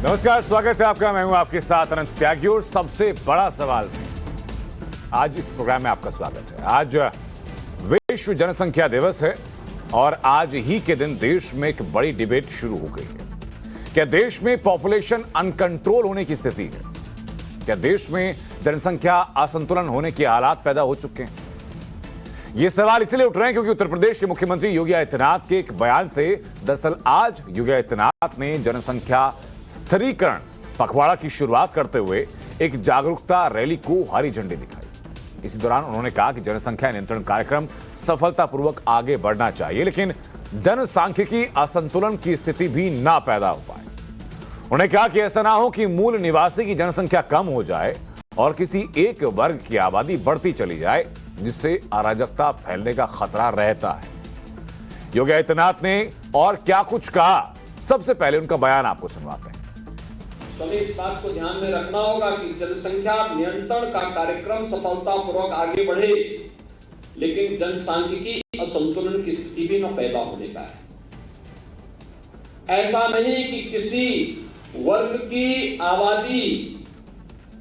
नमस्कार, स्वागत है आपका। मैं हूं आपके साथ अनंत त्यागी और सबसे बड़ा सवाल आज इस प्रोग्राम में आपका स्वागत है। आज विश्व जनसंख्या दिवस है और आज ही के दिन देश में एक बड़ी डिबेट शुरू हो गई है। क्या देश में पॉपुलेशन अनकंट्रोल होने की स्थिति है? क्या देश में जनसंख्या असंतुलन होने के हालात पैदा हो चुके हैं? ये सवाल इसलिए उठ रहे हैं क्योंकि उत्तर प्रदेश के मुख्यमंत्री योगी आदित्यनाथ के एक बयान से दरअसल आज योगी आदित्यनाथ ने जनसंख्या स्थिरीकरण पखवाड़ा की शुरुआत करते हुए एक जागरूकता रैली को हरी झंडी दिखाई। इसी दौरान उन्होंने कहा कि जनसंख्या नियंत्रण कार्यक्रम सफलतापूर्वक आगे बढ़ना चाहिए, लेकिन जनसांख्यिकी असंतुलन की स्थिति भी ना पैदा हो पाए। उन्होंने कहा कि ऐसा ना हो कि मूल निवासी की जनसंख्या कम हो जाए और किसी एक वर्ग की आबादी बढ़ती चली जाए, जिससे अराजकता फैलने का खतरा रहता है। योगी आदित्यनाथ ने और क्या कुछ कहा, सबसे पहले उनका बयान आपको सुनवाते हैं। हमें इस बात को ध्यान में रखना होगा कि जनसंख्या नियंत्रण का कार्यक्रम सफलतापूर्वक आगे बढ़े, लेकिन जनसांख्यिकी असंतुलन की स्थिति भी न पैदा होने पाए। ऐसा नहीं कि किसी वर्ग की आबादी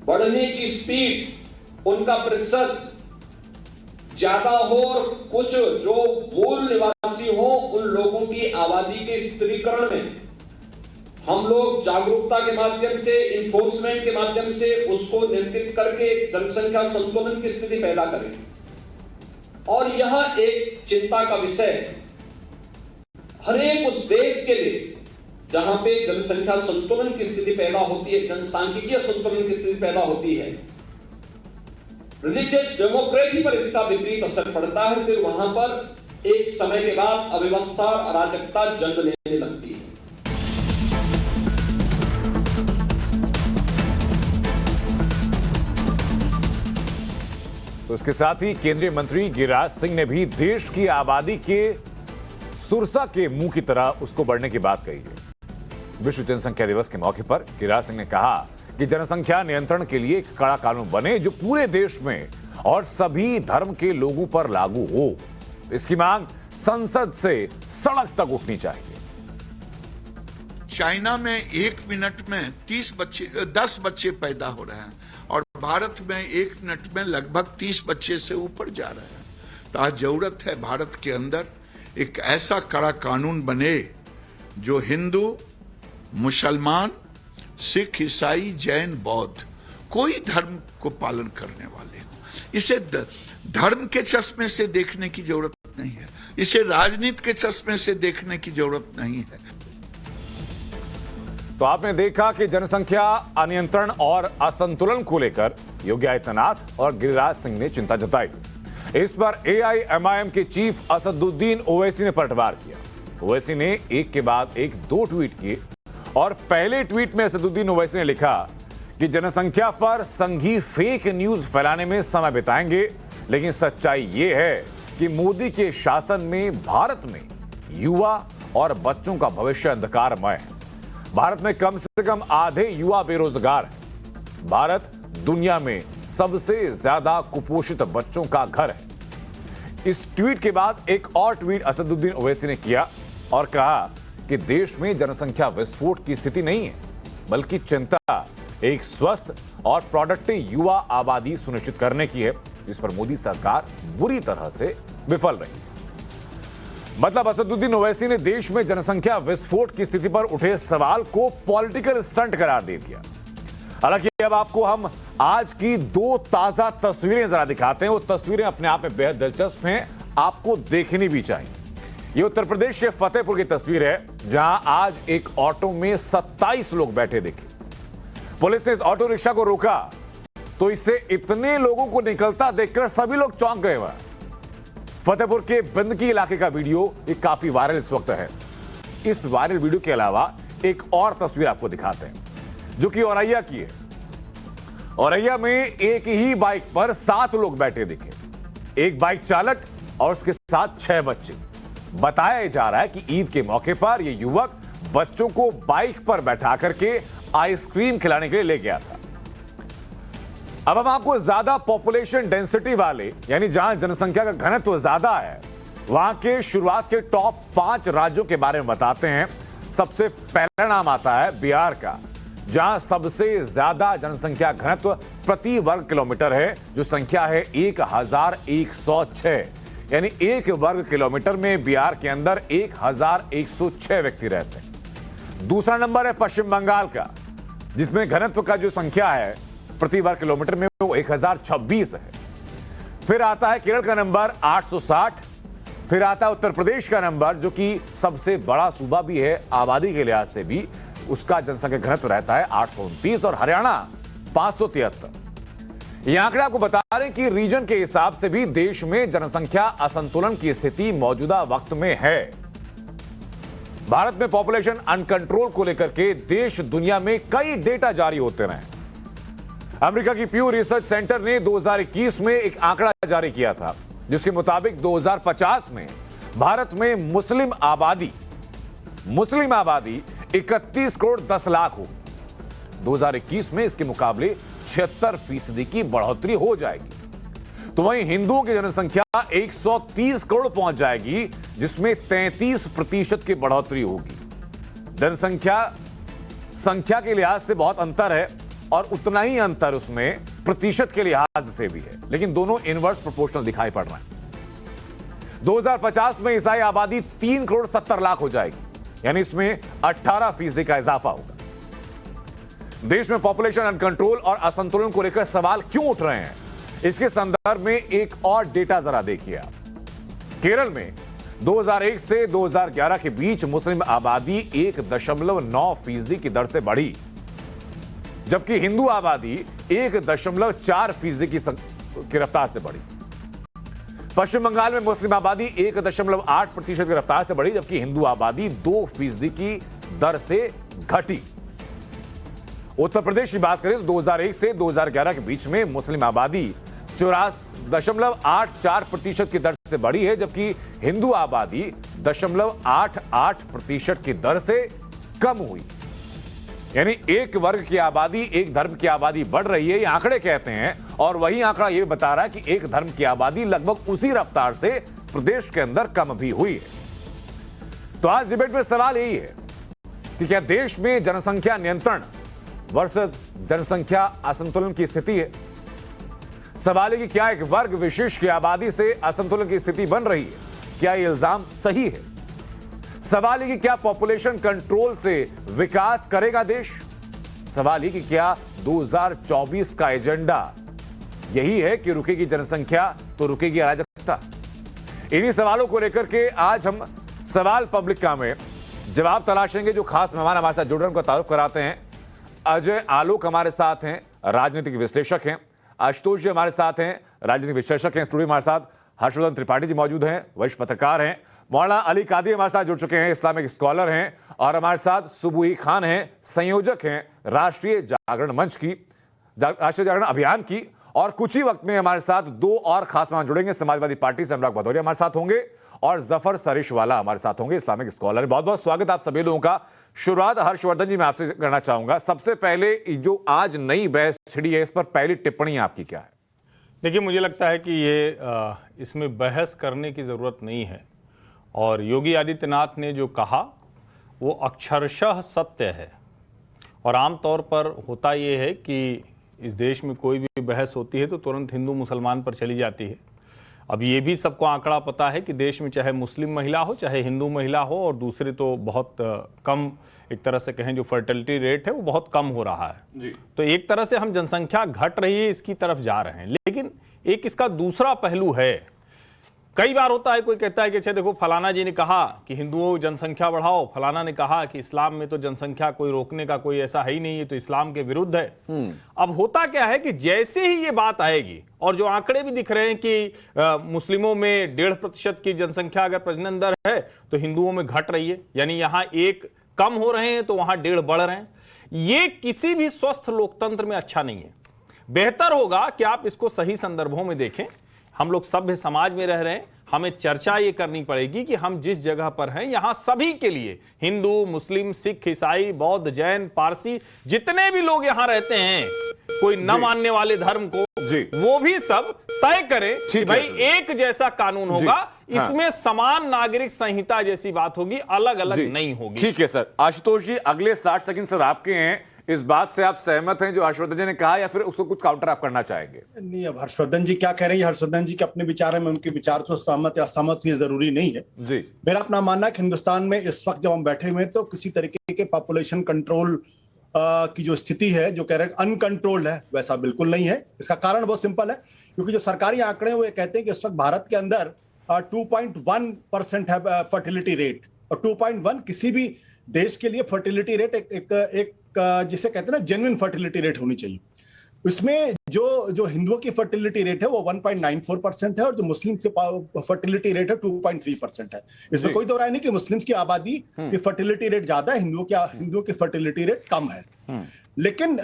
बढ़ने की स्पीड, उनका प्रतिशत ज्यादा हो और कुछ जो मूल निवासी हो उन लोगों की आबादी के स्थिरीकरण में हम लोग जागरूकता के माध्यम से, इन्फोर्समेंट के माध्यम से उसको नियंत्रित करके जनसंख्या संतुलन की स्थिति पैदा करें। और यह एक चिंता का विषय है हर एक उस देश के लिए जहां पे जनसंख्या संतुलन की स्थिति पैदा होती है, जनसांख्यिकीय संतुलन की स्थिति पैदा होती है। रिलीजियस डेमोक्रेसी पर इसका विपरीत असर पड़ता है। फिर वहां पर एक समय के बाद अव्यवस्था और अराजकता जन्म लेने लगती है। तो इसके साथ ही केंद्रीय मंत्री गिरिराज सिंह ने भी देश की आबादी के सुरसा के मुंह की तरह उसको बढ़ने की बात कही है। विश्व जनसंख्या दिवस के मौके पर गिरिराज सिंह ने कहा कि जनसंख्या नियंत्रण के लिए एक कड़ा कानून बने जो पूरे देश में और सभी धर्म के लोगों पर लागू हो। इसकी मांग संसद से सड़क तक उठनी चाहिए। चाइना में 1 मिनट में 10 बच्चे पैदा हो रहे हैं और भारत में 1 मिनट में लगभग 30 बच्चे से ऊपर जा रहे हैं। तो आज जरूरत है भारत के अंदर एक ऐसा कड़ा कानून बने जो हिंदू, मुसलमान, सिख, ईसाई, जैन, बौद्ध कोई धर्म को पालन करने वाले हो। इसे धर्म के चश्मे से देखने की जरूरत नहीं है, इसे राजनीति के चश्मे से देखने की जरूरत नहीं है। तो आपने देखा कि जनसंख्या अनियंत्रण और असंतुलन को लेकर योगी आदित्यनाथ और गिरिराज सिंह ने चिंता जताई। इस पर एआईएमआईएम के चीफ असदुद्दीन ओवैसी ने पलटवार किया। ओवैसी ने एक के बाद एक 2 ट्वीट किए और पहले ट्वीट में असदुद्दीन ओवैसी ने लिखा कि जनसंख्या पर संघी फेक न्यूज फैलाने में समय बिताएंगे, लेकिन सच्चाई यह है कि मोदी के शासन में भारत में युवा और बच्चों का भविष्य अंधकारमय है। भारत में कम से कम आधे युवा बेरोजगार हैं। भारत दुनिया में सबसे ज्यादा कुपोषित बच्चों का घर है। इस ट्वीट के बाद एक और ट्वीट असदुद्दीन ओवैसी ने किया और कहा कि देश में जनसंख्या विस्फोट की स्थिति नहीं है, बल्कि चिंता एक स्वस्थ और प्रोडक्टिव युवा आबादी सुनिश्चित करने की है, जिस पर मोदी सरकार बुरी तरह से विफल रही। मतलब असदुद्दीन ओवैसी ने देश में जनसंख्या विस्फोट की स्थिति पर उठे सवाल को पॉलिटिकल स्टंट करार दे दिया। हालांकि अब आपको हम आज की 2 ताजा तस्वीरें जरा दिखाते हैं। वो तस्वीरें अपने आप में बेहद दिलचस्प हैं, आपको देखनी भी चाहिए। ये उत्तर प्रदेश के फतेहपुर की तस्वीर है, जहां आज एक ऑटो में 27 लोग बैठे दिखे। पुलिस ने इस ऑटो रिक्शा को रोका तो इससे इतने लोगों को निकलता देखकर सभी लोग चौंक गए। वहां फतेहपुर के बिंदकी इलाके का वीडियो ये काफी वायरल इस वक्त है। इस वायरल वीडियो के अलावा एक और तस्वीर आपको दिखाते हैं जो कि औरैया की है। औरैया में एक ही बाइक पर 7 लोग बैठे दिखे, एक बाइक चालक और उसके साथ 6 बच्चे। बताया जा रहा है कि ईद के मौके पर यह युवक बच्चों को बाइक पर बैठा करके आइसक्रीम खिलाने के लिए ले गया था। अब हम आपको ज्यादा पॉपुलेशन डेंसिटी वाले, यानी जहां जनसंख्या का घनत्व ज्यादा है, वहां के शुरुआत के टॉप 5 राज्यों के बारे में बताते हैं। सबसे पहला नाम आता है बिहार का, जहां सबसे ज्यादा जनसंख्या घनत्व प्रति वर्ग किलोमीटर है, जो संख्या है 1106, यानी 1 वर्ग किलोमीटर में बिहार के अंदर 1106 व्यक्ति रहते हैं। दूसरा नंबर है पश्चिम बंगाल का, जिसमें घनत्व का जो संख्या है प्रति वर्ग किलोमीटर में वो 1026 है। फिर आता है केरल का नंबर 860, फिर आता है उत्तर प्रदेश का नंबर, जो कि सबसे बड़ा सूबा भी है आबादी के लिहाज से भी, उसका जनसंख्या घनत्व रहता है 829, और हरियाणा 573। यह आंकड़े आपको बता रहे हैं कि रीजन के हिसाब से भी देश में जनसंख्या असंतुलन की स्थिति मौजूदा वक्त में है। भारत में पॉपुलेशन अनकंट्रोल को लेकर के देश दुनिया में कई डेटा जारी होते रहे। अमेरिका की प्यू रिसर्च सेंटर ने 2021 में एक आंकड़ा जारी किया था, जिसके मुताबिक 2050 में भारत में मुस्लिम आबादी 31 करोड़ 10 लाख हो। 2021 में इसके मुकाबले 76% की बढ़ोतरी हो जाएगी। तो वहीं हिंदुओं की जनसंख्या 130 करोड़ पहुंच जाएगी, जिसमें 33% की बढ़ोतरी होगी। संख्या के लिहाज से बहुत अंतर है, और उतना ही अंतर उसमें प्रतिशत के लिहाज से भी है, लेकिन दोनों इनवर्स प्रोपोर्शनल दिखाई पड़ रहे हैं। 2050 में ईसाई आबादी 3 करोड़ 70 लाख हो जाएगी, यानी इसमें 18% का इजाफा होगा। देश में पॉपुलेशन अनकंट्रोल और असंतुलन को लेकर सवाल क्यों उठ रहे हैं, इसके संदर्भ में एक और डेटा जरा देखिए आप। केरल में 2001 से 2011 के बीच मुस्लिम आबादी 1.9% की दर से बढ़ी, जबकि हिंदू आबादी 1.4% की रफ्तार से बढ़ी। पश्चिम बंगाल में मुस्लिम आबादी 1.8% की रफ्तार से बढ़ी, जबकि हिंदू आबादी 2% की दर से घटी। उत्तर प्रदेश की बात करें तो 2001 से 2011 के बीच में मुस्लिम आबादी 84.84% की दर से बढ़ी है, जबकि हिंदू आबादी 0.88% की दर से कम हुई। यानी एक वर्ग की आबादी, एक धर्म की आबादी बढ़ रही है, ये आंकड़े कहते हैं, और वही आंकड़ा ये बता रहा है कि एक धर्म की आबादी लगभग उसी रफ्तार से प्रदेश के अंदर कम भी हुई है। तो आज डिबेट में सवाल यही है कि क्या देश में जनसंख्या नियंत्रण वर्सेस जनसंख्या असंतुलन की स्थिति है। सवाल है कि क्या एक वर्ग विशेष की आबादी से असंतुलन की स्थिति बन रही है, क्या यह इल्जाम सही है। सवाल है कि क्या पॉपुलेशन कंट्रोल से विकास करेगा देश। सवाल है कि क्या 2024 का एजेंडा यही है कि रुकेगी जनसंख्या तो रुकेगी अराजकता। इन्हीं सवालों को लेकर के आज हम सवाल पब्लिक का में जवाब तलाशेंगे। जो खास मेहमान हमारे साथ जुड़ रहे हैं उनका तारुफ कराते हैं। अजय आलोक हमारे साथ हैं, राजनीतिक विश्लेषक हैं। आशुतोष जी हमारे साथ हैं, राजनीतिक विश्लेषक हैं। स्टूडियो हमारे साथ हर्षवर्धन त्रिपाठी जी मौजूद हैं, वरिष्ठ पत्रकार हैं। मौलाना अली कादरी हमारे साथ जुड़ चुके हैं, इस्लामिक स्कॉलर हैं। और हमारे साथ सुबुही खान हैं, संयोजक हैं राष्ट्रीय जागरण मंच की, राष्ट्रीय जागरण अभियान की। और कुछ ही वक्त में हमारे साथ दो और खास मेहमान जुड़ेंगे। समाजवादी पार्टी से अनुराग भदौरिया हमारे साथ होंगे और जफर सरिशवाला हमारे साथ होंगे, इस्लामिक स्कॉलर। बहुत बहुत स्वागत आप सभी लोगों का। शुरुआत हर्षवर्धन जी मैं आपसे करना चाहूंगा। सबसे पहले जो आज नई बहस छिड़ी है, इस पर पहली टिप्पणी आपकी क्या है? देखिए, मुझे लगता है कि ये इसमें बहस करने की जरूरत नहीं है। और योगी आदित्यनाथ ने जो कहा वो अक्षरशः सत्य है। और आमतौर पर होता ये है कि इस देश में कोई भी बहस होती है तो तुरंत हिंदू मुसलमान पर चली जाती है। अब ये भी सबको आंकड़ा पता है कि देश में चाहे मुस्लिम महिला हो चाहे हिंदू महिला हो, और दूसरे तो बहुत कम, एक तरह से कहें जो फर्टिलिटी रेट है वो बहुत कम हो रहा है जी। तो एक तरह से हम जनसंख्या घट रही है इसकी तरफ जा रहे हैं। लेकिन एक इसका दूसरा पहलू है। कई बार होता है कोई कहता है कि अच्छा देखो फलाना जी ने कहा कि हिंदुओं जनसंख्या बढ़ाओ, फलाना ने कहा कि इस्लाम में तो जनसंख्या कोई रोकने का कोई ऐसा है ही नहीं, है तो इस्लाम के विरुद्ध है। अब होता क्या है कि जैसे ही ये बात आएगी, और जो आंकड़े भी दिख रहे हैं कि मुस्लिमों में 1.5% की जनसंख्या अगर प्रजनन दर है तो हिंदुओं में घट रही है, यानी यहां 1 कम हो रहे हैं तो वहां 1.5 बढ़ रहे हैं। ये किसी भी स्वस्थ लोकतंत्र में अच्छा नहीं है। बेहतर होगा कि आप इसको सही संदर्भों में देखें। हम लोग सभ्य समाज में रह रहे हैं, हमें चर्चा ये करनी पड़ेगी कि हम जिस जगह पर हैं यहां सभी के लिए, हिंदू, मुस्लिम, सिख, ईसाई, बौद्ध, जैन, पारसी, जितने भी लोग यहां रहते हैं, कोई न मानने वाले धर्म को वो भी सब तय करें कि भाई एक जैसा कानून होगा, इसमें समान नागरिक संहिता जैसी बात होगी, अलग अलग नहीं होगी। ठीक है सर। आशुतोष जी, अगले 60 सेकंड सर आपके हैं। इस बात से आप सहमत हैं जो हर्षवर्धन जी ने कहा, या फिर उसको कुछ काउंटर आप करना चाहेंगे? नहीं, अब हर्षवर्धन जी क्या कह रहे हैं, हर्षवर्धन जी के अपने विचार है, मैं उनके विचार से सहमत या असहमत ये जरूरी नहीं है जी। मेरा अपना मानना है कि हिंदुस्तान में इस वक्त जब हम बैठे हुए हैं तो किसी तरीके के पॉपुलेशन कंट्रोल की जो स्थिति है, जो कह रहे हैं अनकंट्रोल्ड है, वैसा बिल्कुल नहीं है। इसका कारण बहुत सिंपल है, क्योंकि जो सरकारी आंकड़े हैं वो ये कहते हैं कि इस वक्त भारत के अंदर 2.1% है फर्टिलिटी रेट, और 2.1 किसी भी देश के लिए फर्टिलिटी रेट एक जिसे कहते हैं ना जेन्युइन फर्टिलिटी रेट होनी चाहिए। इसमें जो हिंदुओं की फर्टिलिटी रेट है वो 1.94% है, और जो मुस्लिम की फर्टिलिटी रेट है 2.3% है। इसमें कोई दो राय नहीं कि मुस्लिम्स की आबादी की फर्टिलिटी रेट ज्यादा है, हिंदुओं की फर्टिलिटी रेट कम है। लेकिन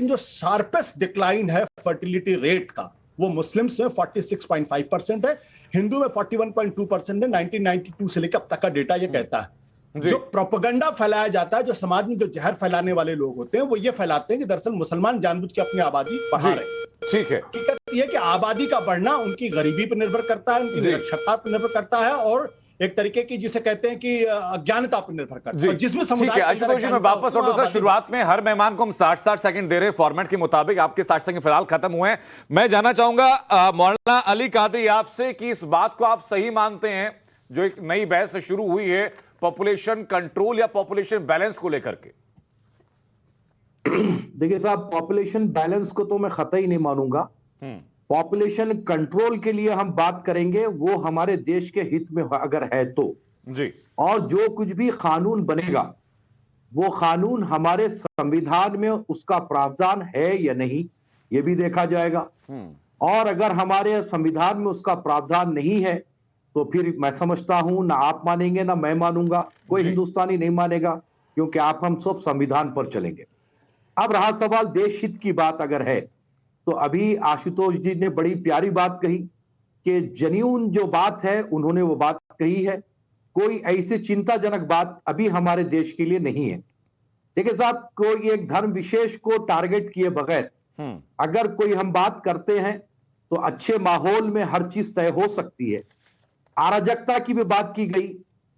जो शार्पेस्ट डिक्लाइन है फर्टिलिटी रेट का वो मुस्लिम्स में 46.5% है, हिंदू में 41.2% है। 1992 से लेकर अब तक का डेटा ये कहता है। जो प्रोपेगेंडा फैलाया जाता है, जो समाज में जो जहर फैलाने वाले लोग होते हैं वो ये फैलाते हैं कि दरअसल मुसलमान जानबूझ के अपनी आबादी बढ़ा रहे हैं। ठीक है, हकीकत ये कि आबादी का बढ़ना उनकी गरीबी पर निर्भर करता है, उनकी निरक्षरता पर निर्भर करता है, और एक तरीके की जिसे कहते हैं कि अज्ञानता पर निर्भर करता है, जिसमें समुदाय। आशुतोष जी, मैं वापस लौटूं सर। शुरुआत में हर मेहमान को हम 60-60 सेकंड दे रहे हैं फॉर्मेट के मुताबिक, आपके 60 सेकंड फिलहाल खत्म हुए हैं। मैं जानना चाहूंगा मौलाना अली कादरी आपसे कि इस बात को आप सही मानते हैं जो एक नई बहस शुरू हुई है पॉपुलेशन कंट्रोल या पॉपुलेशन बैलेंस को लेकर के? देखिए साहब, पॉपुलेशन बैलेंस को तो मैं कतई नहीं मानूंगा। पॉपुलेशन कंट्रोल के लिए हम बात करेंगे वो हमारे देश के हित में अगर है तो जी, और जो कुछ भी कानून बनेगा वो कानून हमारे संविधान में उसका प्रावधान है या नहीं ये भी देखा जाएगा। और अगर हमारे संविधान में उसका प्रावधान नहीं है तो फिर मैं समझता हूं ना आप मानेंगे ना मैं मानूंगा, कोई हिंदुस्तानी नहीं मानेगा, क्योंकि आप हम सब संविधान पर चलेंगे। अब रहा सवाल देश हित की बात अगर है तो अभी आशुतोष जी ने बड़ी प्यारी बात कही कि जेन्युइन जो बात है उन्होंने वो बात कही है। कोई ऐसी चिंताजनक बात अभी हमारे देश के लिए नहीं है। देखिए साहब, कोई एक धर्म विशेष को टारगेट किए बगैर अगर कोई हम बात करते हैं तो अच्छे माहौल में हर चीज तय हो सकती है। अराजकता की भी बात की गई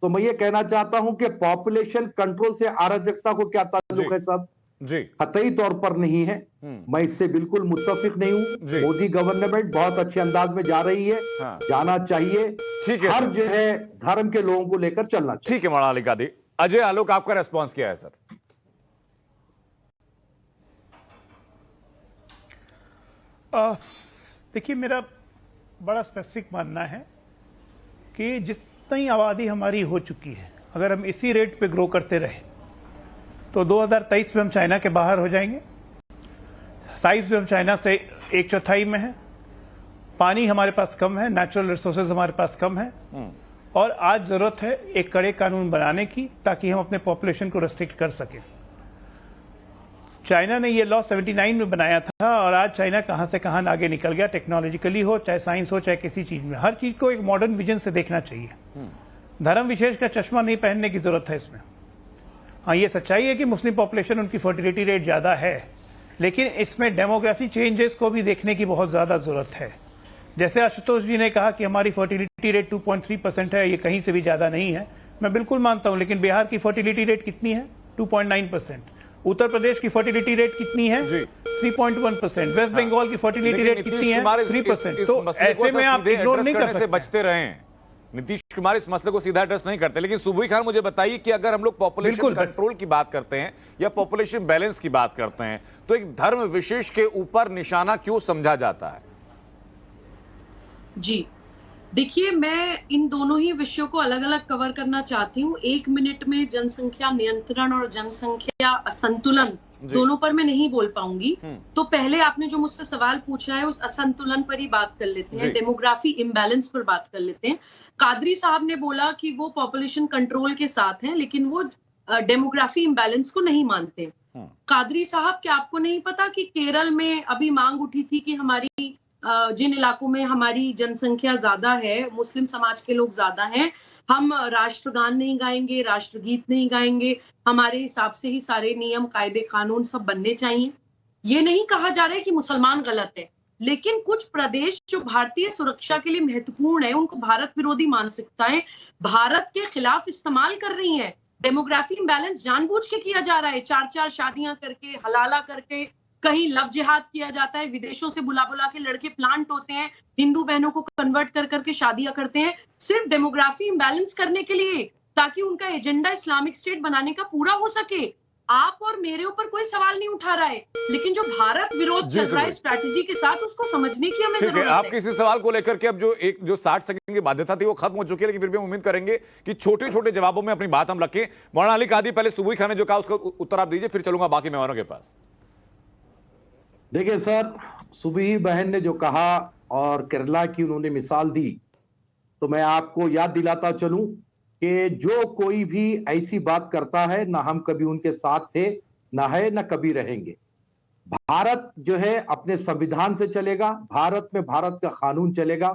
तो मैं ये कहना चाहता हूं कि पॉपुलेशन कंट्रोल से अराजकता को क्या ताल्लुक है साहब? जी, कतई तौर पर नहीं है। मैं इससे बिल्कुल मुत्तफिक नहीं हूं। मोदी गवर्नमेंट बहुत अच्छे अंदाज में जा रही है, जाना चाहिए। ठीक है, हर जो है धर्म के लोगों को लेकर चलना चाहिए। ठीक है मौलाना अली कादरी। अजय आलोक, आपका रेस्पॉन्स क्या है सर? देखिए, मेरा बड़ा स्पेसिफिक मानना है कि जितनी आबादी हमारी हो चुकी है, अगर हम इसी रेट पे ग्रो करते रहे तो 2023 में हम चाइना के बाहर हो जाएंगे। साइज में हम चाइना से 1/4 में है। पानी हमारे पास कम है, नेचुरल रिसोर्सेज हमारे पास कम है, और आज जरूरत है एक कड़े कानून बनाने की ताकि हम अपने पॉपुलेशन को रेस्ट्रिक्ट कर सकें। चाइना ने ये लॉ 79 में बनाया था, और आज चाइना कहां से कहां आगे निकल गया, टेक्नोलॉजिकली हो, चाहे साइंस हो, चाहे किसी चीज में। हर चीज को एक मॉडर्न विजन से देखना चाहिए। धर्म विशेष का चश्मा नहीं पहनने की जरूरत है इसमें। हाँ, ये सच्चाई है कि मुस्लिम पॉपुलेशन, उनकी फर्टिलिटी रेट ज्यादा है, लेकिन इसमें डेमोग्राफी चेंजेस को भी देखने की बहुत ज्यादा जरूरत है। जैसे आशुतोष जी ने कहा कि हमारी फर्टिलिटी रेट 2.3% है, ये कहीं से भी ज्यादा नहीं है, मैं बिल्कुल मानता हूं, लेकिन बिहार की फर्टिलिटी रेट कितनी है? 2.9%। उत्तर प्रदेश की फर्टिलिटी रेट कितनी है? 3.1%। वेस्ट बंगाल की फर्टिलिटी रेट कितनी है? 3%। तो ऐसे में आप इग्नोर नहीं कर सकते। बचते रहे नीतीश कुमार इस मसले को सीधा एड्रेस नहीं करते। लेकिन सुबही खान, मुझे बताइए कि अगर हम लोग पॉपुलेशन कंट्रोल की बात करते हैं या पॉपुलेशन बैलेंस की बात करते हैं तो एक धर्म विशेष के ऊपर निशाना क्यों समझा जाता है? जी देखिए, मैं इन दोनों ही विषयों को अलग अलग कवर करना चाहती हूँ। 1 मिनट में जनसंख्या नियंत्रण और जनसंख्या असंतुलन दोनों पर मैं नहीं बोल पाऊंगी। तो पहले आपने जो मुझसे सवाल पूछा है उस असंतुलन पर ही बात कर लेते हैं, डेमोग्राफी इम्बैलेंस पर बात कर लेते हैं। कादरी साहब ने बोला कि वो पॉपुलेशन कंट्रोल के साथ हैं, लेकिन वो डेमोग्राफी इम्बैलेंस को नहीं मानते। कादरी साहब, क्या आपको नहीं पता कि केरल में अभी मांग उठी थी कि हमारी जिन इलाकों में हमारी जनसंख्या ज्यादा है, मुस्लिम समाज के लोग ज्यादा हैं, हम राष्ट्रगान नहीं गाएंगे, राष्ट्रगीत नहीं गाएंगे, हमारे हिसाब से ही सारे नियम, कायदे, कानून सब बनने चाहिए। ये नहीं कहा जा रहा है कि मुसलमान गलत है, लेकिन कुछ प्रदेश जो भारतीय सुरक्षा के लिए महत्वपूर्ण है, उनको भारत विरोधी मानसिकताएं भारत के खिलाफ इस्तेमाल कर रही हैं। डेमोग्राफी इम्बैलेंस जानबूझ के किया जा रहा है, 4-4 शादियां करके, हलाला करके, कहीं लव जिहाद किया जाता है, विदेशों से बुला बुला के लड़के प्लांट होते हैं, हिंदू बहनों को कन्वर्ट कर करके शादियां करते हैं, सिर्फ डेमोग्राफी इम्बैलेंस करने के लिए, ताकि उनका एजेंडा इस्लामिक स्टेट बनाने का पूरा हो सके। आप और मेरे ऊपर कोई सवाल नहीं उठा रहा है, लेकिन जो भारत विरोध चल रहा है स्ट्रैटेजी के साथ, उसको समझने की हमें जरूरत है। आपके इसी सवाल को लेकर के अब जो 60 सेकंड की बाध्यता थी वो खत्म हो चुकी है, लेकिन फिर भी हम उम्मीद करेंगे कि छोटे छोटे जवाबों में अपनी बात हम रखें। मौलाना अली कादी, पहले सुबुई खान ने जो कहा उसका उत्तर आप दीजिए, फिर चलूंगा बाकी मेहमानों के पास। देखिए सर, सुबही बहन ने जो कहा और केरला की उन्होंने मिसाल दी, तो मैं आपको याद दिलाता चलूं कि जो कोई भी ऐसी बात करता है, ना हम कभी उनके साथ थे, ना है, ना कभी रहेंगे। भारत जो है अपने संविधान से चलेगा, भारत में भारत का कानून चलेगा।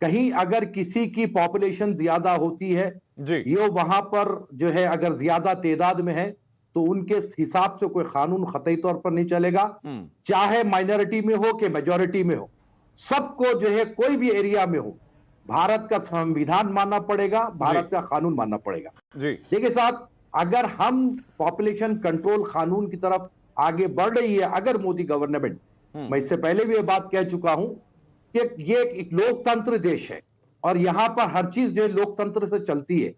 कहीं अगर किसी की पॉपुलेशन ज्यादा होती है जी, ये वहां पर जो है अगर ज्यादा तादाद में है, तो उनके हिसाब से कोई कानून कतई तौर पर नहीं चलेगा, चाहे माइनॉरिटी में हो कि मेजॉरिटी में हो। सबको जो है कोई भी एरिया में हो, भारत का संविधान मानना पड़ेगा, भारत का कानून मानना पड़ेगा। जी, देखिए साहब, अगर हम पॉपुलेशन कंट्रोल कानून की तरफ आगे बढ़ रही है, अगर मोदी गवर्नमेंट, मैं इससे पहले भी ये बात कह चुका हूं कि ये एक लोकतंत्र देश है और यहां पर हर चीज जो है लोकतंत्र से चलती है।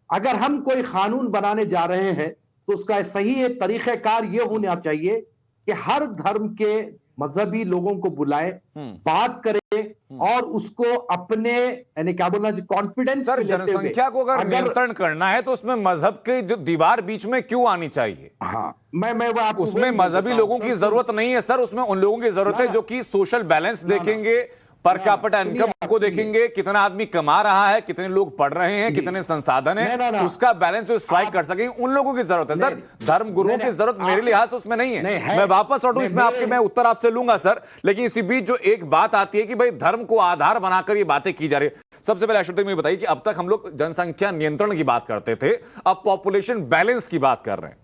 अगर हम कोई कानून बनाने जा रहे हैं तो उसका सही तरीक़ेकार ये होना चाहिए कि हर धर्म के मजहबी लोगों को बुलाए, बात करे और उसको अपने यानी क्या बोलना कॉन्फिडेंस। सर, जनसंख्या को अगर नियंत्रण करना है तो उसमें मजहब की जो दीवार बीच में क्यों आनी चाहिए? हाँ, मैं आपको उसमें मजहबी लोगों की जरूरत नहीं है सर, उसमें उन लोगों की जरूरत है जो कि सोशल बैलेंस देखेंगे, पर कैपिटा इनकम को देखेंगे, कितना आदमी कमा रहा है, कितने लोग पढ़ रहे हैं, कितने संसाधन है, उसका बैलेंस जो स्ट्राइक कर सकेंगे, उन लोगों की जरूरत है सर। धर्म गुरुओं की जरूरत मेरे लिहाज से उसमें नहीं है। मैं वापस लौटूं इसमें आपके, मैं उत्तर आपसे लूंगा सर, लेकिन इसी बीच जो एक बात आती है कि भाई धर्म को आधार बनाकर ये बातें की जा रही है। सबसे पहले अशोक मुझे बताइए कि अब तक हम लोग जनसंख्या नियंत्रण की बात करते थे, अब पॉपुलेशन बैलेंस की बात कर रहे हैं,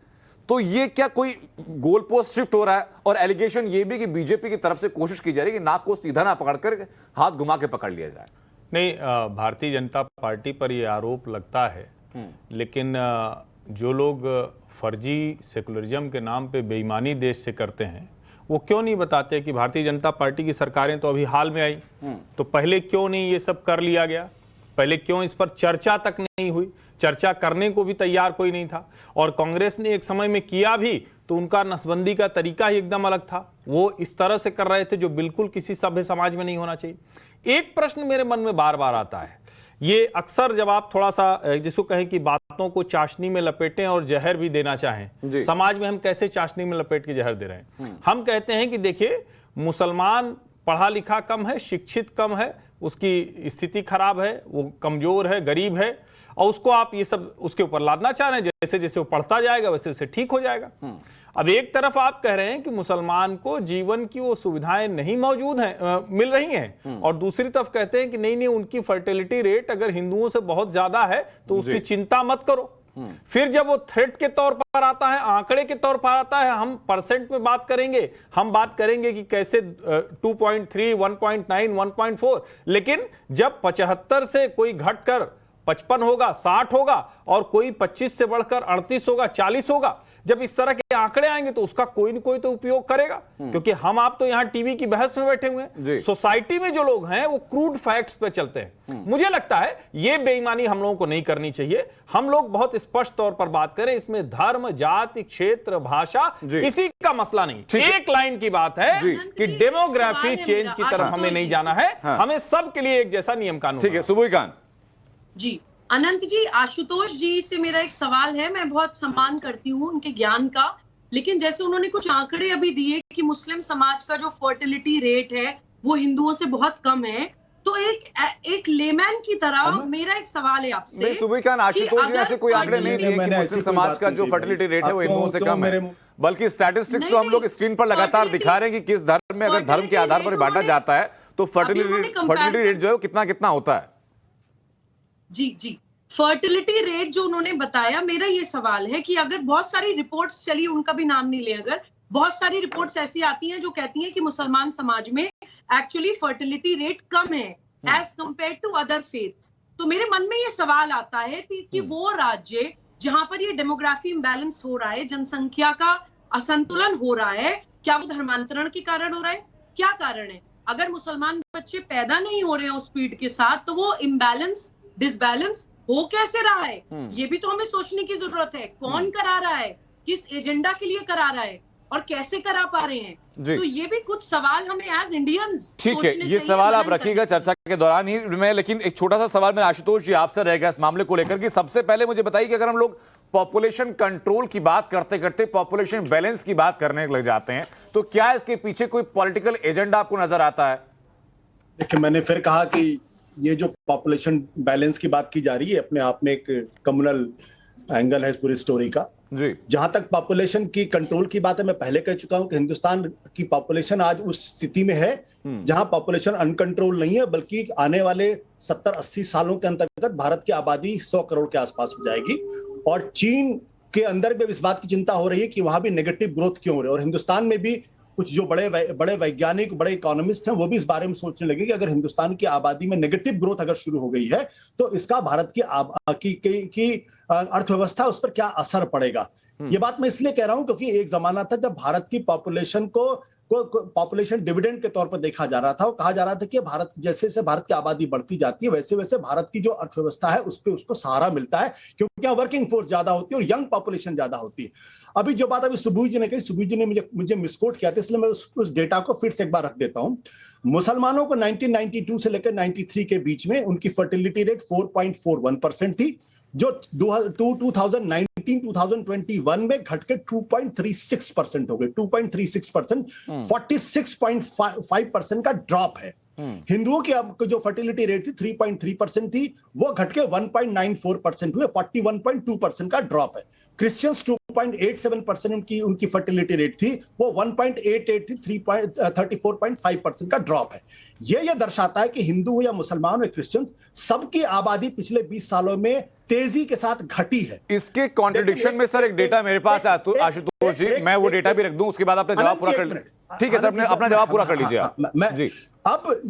तो ये क्या कोई गोल पोस्ट शिफ्ट हो रहा है? और एलिगेशन ये भी कि बीजेपी की तरफ से कोशिश की जा रही है कि नाक को सीधा ना पकड़कर हाथ घुमा के पकड़ लिया जाए। नहीं, भारतीय जनता पार्टी पर यह आरोप लगता है, लेकिन जो लोग फर्जी सेकुलरिज्म के नाम पे बेईमानी देश से करते हैं, वो क्यों नहीं बताते कि भारतीय जनता पार्टी की सरकारें तो अभी हाल में आई, तो पहले क्यों नहीं ये सब कर लिया गया? पहले क्यों इस पर चर्चा तक नहीं हुई? चर्चा करने को भी तैयार कोई नहीं था। और कांग्रेस ने एक समय में किया भी तो उनका नसबंदी का तरीका ही एकदम अलग था, वो इस तरह से कर रहे थे जो बिल्कुल किसी सभ्य समाज में नहीं होना चाहिए। एक प्रश्न मेरे मन में बार बार आता है, ये अक्सर जब आप थोड़ा सा जिसको कहें कि बातों को चाशनी में लपेटें और जहर भी देना चाहें, समाज में हम कैसे चाशनी में लपेट के जहर दे रहे हैं? हम कहते हैं कि देखिए, मुसलमान पढ़ा लिखा कम है, शिक्षित कम है, उसकी स्थिति खराब है, वो कमजोर है, गरीब है, और उसको आप ये सब उसके ऊपर लादना चाह रहे हैं। जैसे जैसे वो पढ़ता जाएगा वैसे वैसे ठीक हो जाएगा। अब एक तरफ आप कह रहे हैं कि मुसलमान को जीवन की वो सुविधाएं नहीं मौजूद हैं, मिल रही हैं, और दूसरी तरफ कहते हैं कि नहीं नहीं, उनकी फर्टिलिटी रेट अगर हिंदुओं से बहुत ज्यादा है तो उसकी चिंता मत करो। फिर जब वो थ्रेट के तौर पर आता है, आंकड़े के तौर पर आता है, हम परसेंट में बात करेंगे, हम बात करेंगे कि कैसे 2.3, 1.9, 1.4, लेकिन जब 75 से कोई घटकर 55 होगा, 60 होगा, और कोई 25 से बढ़कर 38 होगा, 40 होगा, जब इस तरह के आंकड़े आएंगे तो उसका कोई न कोई तो उपयोग करेगा। क्योंकि हम आप तो यहां टीवी की बहस में बैठे हुए हैं, सोसाइटी में जो लोग हैं वो क्रूड फैक्ट्स पे चलते हैं। मुझे लगता है ये बेईमानी हम लोगों को नहीं करनी चाहिए। हम लोग बहुत स्पष्ट तौर पर बात करें, इसमें धर्म, जाति, क्षेत्र, भाषा किसी का मसला नहीं। एक लाइन की बात है कि डेमोग्राफी चेंज की तरफ हमें नहीं जाना है, हमें सबके लिए एक जैसा नियम कानून। ठीक है, सुबुई खान जी। अनंत जी, आशुतोष जी से मेरा एक सवाल है, मैं बहुत सम्मान करती हूँ उनके ज्ञान का, लेकिन जैसे उन्होंने कुछ आंकड़े अभी दिए कि मुस्लिम समाज का जो फर्टिलिटी रेट है वो हिंदुओं से बहुत कम है, तो एक लेमैन की तरह मेरा एक सवाल है आपसे। सुबुई खान, आशुतोष जी ने ऐसे कोई आंकड़े नहीं दिए कि मुस्लिम समाज का जो फर्टिलिटी रेट है वो हिंदुओं से कम है, बल्कि स्टैटिस्टिक्स तो हम लोग स्क्रीन पर लगातार दिखा रहे हैं कि किस धर्म में अगर धर्म के आधार पर बांटा जाता है तो फर्टिलिटी रेट जो है कितना कितना होता है। जी जी, फर्टिलिटी रेट जो उन्होंने बताया, मेरा ये सवाल है कि अगर बहुत सारी रिपोर्ट्स चली, उनका भी नाम नहीं ले, अगर बहुत सारी रिपोर्ट्स ऐसी आती हैं जो कहती हैं कि मुसलमान समाज में एक्चुअली फर्टिलिटी रेट कम है as compare to other faiths, तो मेरे मन में ये सवाल आता है कि वो राज्य जहां पर ये डेमोग्राफी इम्बैलेंस हो रहा है, जनसंख्या का असंतुलन हो रहा है, क्या वो धर्मांतरण के कारण हो रहा है? क्या कारण है? अगर मुसलमान बच्चे पैदा नहीं हो रहे हैं उस स्पीड के साथ, तो वो इम्बैलेंस, डिसबैलेंस हो कैसे रहा है? ये भी तो हमें सोचने की जरूरत है। कौन करा रहा है, किस एजेंडा के लिए करा रहा है और कैसे करा पा रहे हैं? तो ये भी कुछ सवाल हमें एज इंडियंस ठीक है, ये सवाल आप रखिएगा चर्चा के दौरान ही। मैं लेकिन एक छोटा सा सवाल मेरा आशुतोष जी आपसे रहेगा इस मामले को लेकर कि सबसे पहले मुझे बताइए कि अगर हम लोग पॉपुलेशन कंट्रोल की बात करते करते पॉपुलेशन बैलेंस की बात करने लग जाते हैं, तो क्या इसके पीछे कोई पॉलिटिकल एजेंडा आपको नजर आता है? देखिए, मैंने फिर कहा कि ये जो पॉपुलेशन बैलेंस की बात की जा रही है अपने आप में एक कम्युनल एंगल है इस पूरी स्टोरी का जी। जहां तक पॉपुलेशन की कंट्रोल की बात है, मैं पहले कह चुका हूं कि हिंदुस्तान की पॉपुलेशन आज उस स्थिति में है जहां पॉपुलेशन अनकंट्रोल नहीं है, बल्कि आने वाले 70-80 सालों के अंतर्गत भारत की आबादी 100 करोड़ के आसपास हो जाएगी। और चीन के अंदर भी इस बात की चिंता हो रही है कि वहां भी नेगेटिव ग्रोथ क्यों हो रही है। और हिंदुस्तान में भी कुछ जो बड़े वैज्ञानिक, बड़े इकोनॉमिस्ट हैं, वो भी इस बारे में सोचने लगे कि अगर हिंदुस्तान की आबादी में नेगेटिव ग्रोथ अगर शुरू हो गई है तो इसका भारत की अर्थव्यवस्था उस पर क्या असर पड़ेगा। ये बात मैं इसलिए कह रहा हूं क्योंकि एक जमाना था जब भारत की पॉपुलेशन को पॉपुलेशन डिविडेंड के तौर पर देखा जा रहा था और कहा जा रहा था कि भारत जैसे जैसे भारत की आबादी बढ़ती जाती है वैसे वैसे भारत की जो अर्थव्यवस्था है उस पर उसको सहारा मिलता है, क्योंकि यहाँ वर्किंग फोर्स ज्यादा होती है और यंग पॉपुलेशन ज्यादा होती है। अभी जो बात अभी सुबुह जी ने कही, सुबुह जी ने मुझे मिसकोट किया था, इसलिए मैं उस डेटा को फिर से एक बार रख देता हूं। मुसलमानों को 1992 से लेकर 93 के बीच में उनकी फर्टिलिटी रेट 4.41% थी, जो 2019-2021 में घट के 2.36% हो गई। 2.36%, 46.5% का ड्रॉप है। हिंदुओं की अब जो फर्टिलिटी रेट थी 3.3% थी, वो घट के 1.94% हुए, 41.2% का ड्रॉप है। क्रिश्चियंस 2.87% उनकी फर्टिलिटी रेट थी, वो 1.88 थी, 34.5% का ड्रॉप है। ये दर्शाता है कि हिंदू हो या मुसलमान हो, क्रिश्चियन, सबकी आबादी पिछले 20 सालों में तेजी के साथ घटी है। इसके कॉन्ट्रडिक्शन में सर एक डेटा मेरे पास है आशुतोष जी, मैं वो डेटा भी रख दूं, उसके बाद आपने जवाब पूरा कर लीजिए। ठीक है सर, अपना जवाब पूरा कर लीजिए आप जी। अब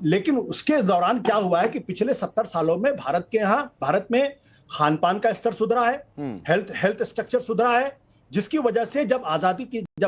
लेकिन उसके दौरान क्या हुआ है कि पिछले 70 सालों में भारत में खान पान का स्तर सुधरा है, हेल्थ स्ट्रक्चर सुधरा है, जिसकी वजह से जब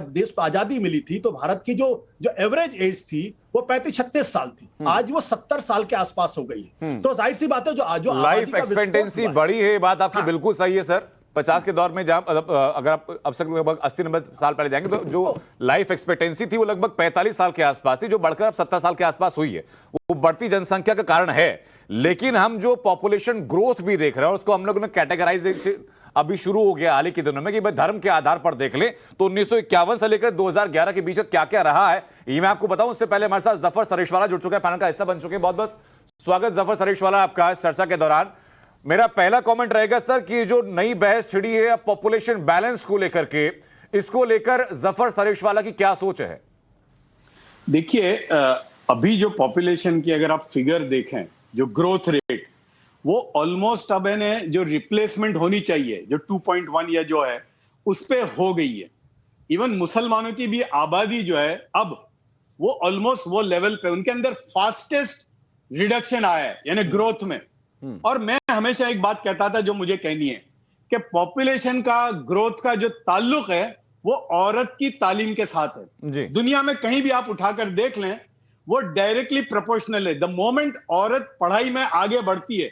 देश को आजादी मिली थी तो भारत की जो एवरेज एज थी वो 35-36 साल थी, आज वो 70 साल के आसपास हो गई है। तो जाहिर सी बात है जो लाइफ एक्सपेक्टेंसी बढ़ी है, बात आपकी बिल्कुल सही है सर। 50 के दौर में अगर आप अब से लगभग 80-90 साल पहले जाएंगे तो जो लाइफ एक्सपेक्टेंसी थी वो लगभग 45 साल के आसपास थी, जो बढ़कर अब 70 साल के आसपास हुई है। वो बढ़ती जनसंख्या का कारण है, लेकिन हम जो पॉपुलेशन ग्रोथ भी देख रहे हैं और उसको हम लोगों ने कैटेगराइज अभी शुरू हो गया हाल ही के दिनों में कि भाई धर्म के आधार पर देख लें तो 1951 से लेकर 2011 के बीच क्या क्या रहा है ये मैं आपको बताऊं। उससे पहले हमारे साथ जफर सरेशवाला जुड़ चुके हैं, पैनल का हिस्सा बन चुके हैं। बहुत बहुत स्वागत जफर सरेशवाला आपका इस चर्चा के दौरान। मेरा पहला कमेंट रहेगा सर कि जो नई बहस छिड़ी है पॉपुलेशन बैलेंस को लेकर के, इसको लेकर जफर सरेशवाला की क्या सोच है? देखिए, अभी जो पॉपुलेशन की अगर आप फिगर देखें, जो ग्रोथ रेट, वो ऑलमोस्ट अब है जो रिप्लेसमेंट होनी चाहिए जो 2.1 या जो है उस पे हो गई है। इवन मुसलमानों की भी आबादी जो है अब वो ऑलमोस्ट वो लेवल पे, उनके अंदर फास्टेस्ट रिडक्शन आया है यानी ग्रोथ में। और मैं हमेशा एक बात कहता था जो मुझे कहनी है कि पॉपुलेशन का ग्रोथ का जो ताल्लुक है वो औरत की तालीम के साथ है। दुनिया में कहीं भी आप उठाकर देख लें वो डायरेक्टली प्रोपोर्शनल है। द मोमेंट औरत पढ़ाई में आगे बढ़ती है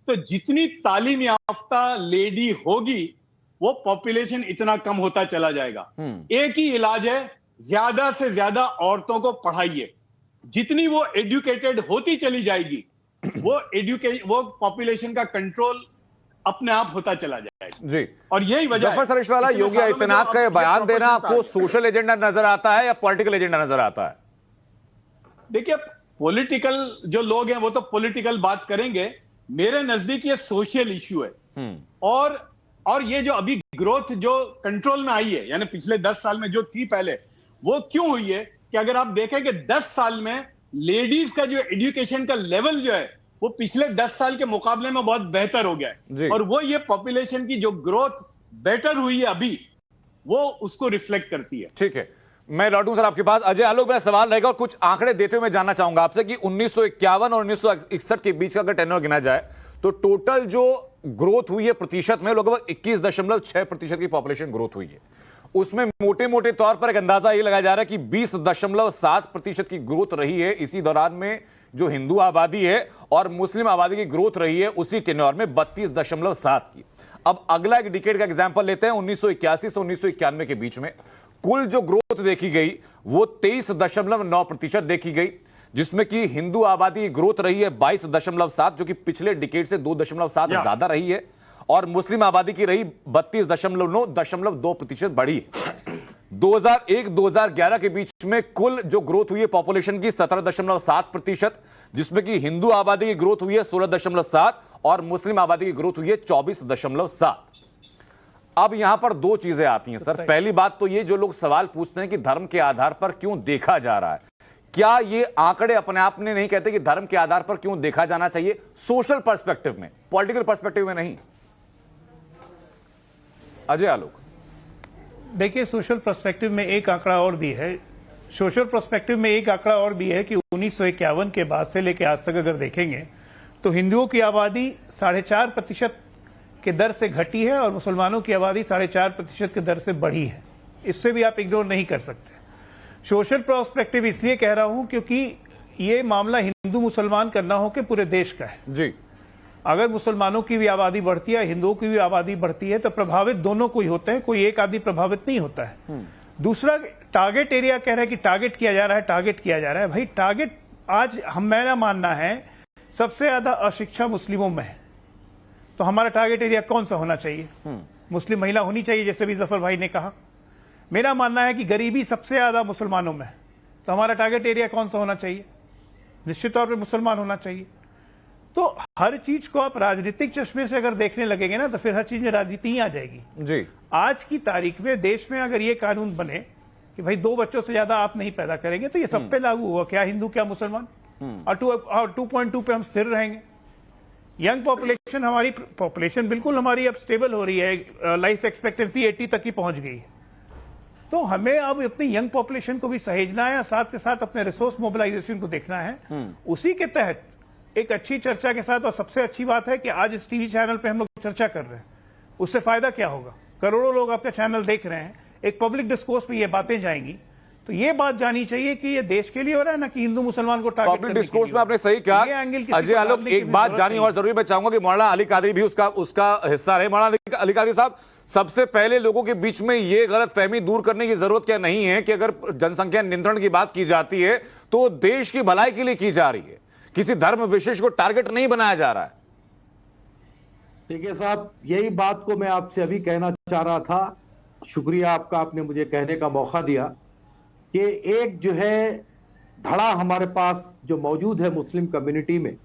तो जितनी तालीम याफ्ता लेडी होगी वो पॉपुलेशन इतना कम होता चला जाएगा। एक ही इलाज है, ज्यादा से ज्यादा औरतों को पढ़ाइए। जितनी वो एजुकेटेड होती चली जाएगी वो पॉपुलेशन का कंट्रोल अपने आप होता चला जाएगा जी। और यही वजह है। जफर सरेशवाला, योगी आदित्यनाथ का बयान देना आपको सोशल एजेंडा नजर आता है या पॉलिटिकल एजेंडा नजर आता है? देखिए, पॉलिटिकल जो लोग हैं वो तो पॉलिटिकल बात करेंगे, मेरे नजदीक ये सोशल इश्यू है। और ये जो अभी ग्रोथ जो कंट्रोल में आई है यानी पिछले 10 साल में जो थी पहले, वो क्यों हुई है कि अगर आप देखें कि 10 साल में लेडीज का जो एजुकेशन का लेवल जो है वो पिछले 10 साल के मुकाबले में बहुत बेहतर हो गया है। और वो ये पॉपुलेशन की जो ग्रोथ बेटर हुई है अभी, वो उसको रिफ्लेक्ट करती है। ठीक है, मैं लौटूं सर आपके पास। अजय आलोक, मेरा सवाल रहेगा और कुछ आंकड़े देते हुए मैं जानना चाहूंगा आपसे कि 1951 और 1961 के बीच का अगर टेन्योर गिना जाए तो टोटल जो ग्रोथ हुई है प्रतिशत में लगभग 21.6% की पॉपुलेशन ग्रोथ हुई है। उसमें मोटे मोटे तौर पर एक अंदाजा यह लगाया जा रहा है कि 20.7% की ग्रोथ रही है इसी दौरान में जो हिंदू आबादी है, और मुस्लिम आबादी की ग्रोथ रही है उसी टेन्योर में 32.7 की। अब अगला एक डिकेड का एग्जांपल लेते हैं, 1981 से 1991 के बीच में कुल जो ग्रोथ देखी गई वो 23.9% देखी गई, जिसमें कि हिंदू आबादी की ग्रोथ रही है 22.7, जो कि पिछले डिकेड से 2.7 ज्यादा रही है, और मुस्लिम आबादी की रही 32.2% बढ़ी है। 2001-2011 के बीच में कुल जो ग्रोथ हुई है पॉपुलेशन की 17.7%, जिसमें कि हिंदू आबादी की ग्रोथ हुई है 16.7 और मुस्लिम आबादी की ग्रोथ हुई है 24.7। अब यहां पर दो चीजें आती हैं सर। पहली बात तो ये, जो लोग सवाल पूछते हैं कि धर्म के आधार पर क्यों देखा जा रहा है, क्या ये आंकड़े अपने आप में नहीं कहते कि धर्म के आधार पर क्यों देखा जाना चाहिए, सोशल पर्सपेक्टिव में, पॉलिटिकल पर्सपेक्टिव में नहीं? अजय आलोक, देखिए, सोशल पर्सपेक्टिव में एक आंकड़ा और भी है। सोशल पर्सपेक्टिव में एक आंकड़ा और भी है कि 1951 के बाद से लेकर आज तक अगर देखेंगे तो हिंदुओं की आबादी 4.5% के दर से घटी है और मुसलमानों की आबादी 4.5% के दर से बढ़ी है। इससे भी आप इग्नोर नहीं कर सकते। सोशल पर्सपेक्टिव इसलिए कह रहा हूं क्योंकि ये मामला हिंदू मुसलमान का ना हो के पूरे देश का है जी। अगर मुसलमानों की भी आबादी बढ़ती है, हिंदुओं की भी आबादी बढ़ती है, तो प्रभावित दोनों को ही होते हैं, कोई एक आदमी प्रभावित नहीं होता है। दूसरा, टारगेट एरिया कह रहा है कि टारगेट किया जा रहा है, टारगेट किया जा रहा है। भाई टारगेट आज मेरा मानना है सबसे ज्यादा अशिक्षा मुस्लिमों में है, तो हमारा टारगेट एरिया कौन सा होना चाहिए? मुस्लिम महिला होनी चाहिए, जैसे भी जफर भाई ने कहा। मेरा मानना है कि गरीबी सबसे ज्यादा मुसलमानों में है, तो हमारा टारगेट एरिया कौन सा होना चाहिए? निश्चित तौर पर मुसलमान होना चाहिए। तो हर चीज को आप राजनीतिक चश्मे से अगर देखने लगेंगे ना, तो फिर हर चीज में राजनीति ही आ जाएगी जी। आज की तारीख में देश में अगर ये कानून बने कि भाई 2 बच्चों से ज्यादा आप नहीं पैदा करेंगे, तो ये सब पे लागू हुआ, क्या हिंदू क्या मुसलमान, और 2.2 पे हम स्थिर रहेंगे। यंग पॉपुलेशन, हमारी पॉपुलेशन बिल्कुल हमारी अब स्टेबल हो रही है, लाइफ एक्सपेक्टेंसी 80 तक ही पहुंच गई है। तो हमें अब अपनी यंग पॉपुलेशन को भी सहेजना है, साथ के साथ अपने रिसोर्स मोबिलाइजेशन को देखना है। उसी के तहत एक अच्छी चर्चा के साथ, और सबसे अच्छी बात है कि आज इस टीवी चैनल पे हम लोग चर्चा कर रहे हैं, उससे फायदा क्या होगा? करोड़ों लोग आपका चैनल देख रहे हैं, एक पब्लिक डिस्कोर्स पे ये बातें जाएंगी, तो ये बात जानी चाहिए कि ये देश के लिए हो रहा है ना कि हिंदू मुसलमान को टारगेट। पब्लिक डिस्कोर्स में आपने सही कहा। अजय आलोक, एक बात जानी और जरूरी मैं चाहूंगा कि मौलाना अली कादरी भी उसका हिस्सा रहे। मौलाना अली कादरी साहब, सबसे पहले लोगों के बीच में यह गलतफहमी दूर करने की जरूरत क्या नहीं है कि अगर जनसंख्या नियंत्रण की बात की जाती है तो देश की भलाई के लिए की जा रही है, किसी धर्म विशेष को टारगेट नहीं बनाया जा रहा है। ठीक है साहब, यही बात को मैं आपसे अभी कहना चाह रहा था। शुक्रिया आपका, आपने मुझे कहने का मौका दिया कि एक जो है धड़ा हमारे पास जो मौजूद है मुस्लिम कम्युनिटी में,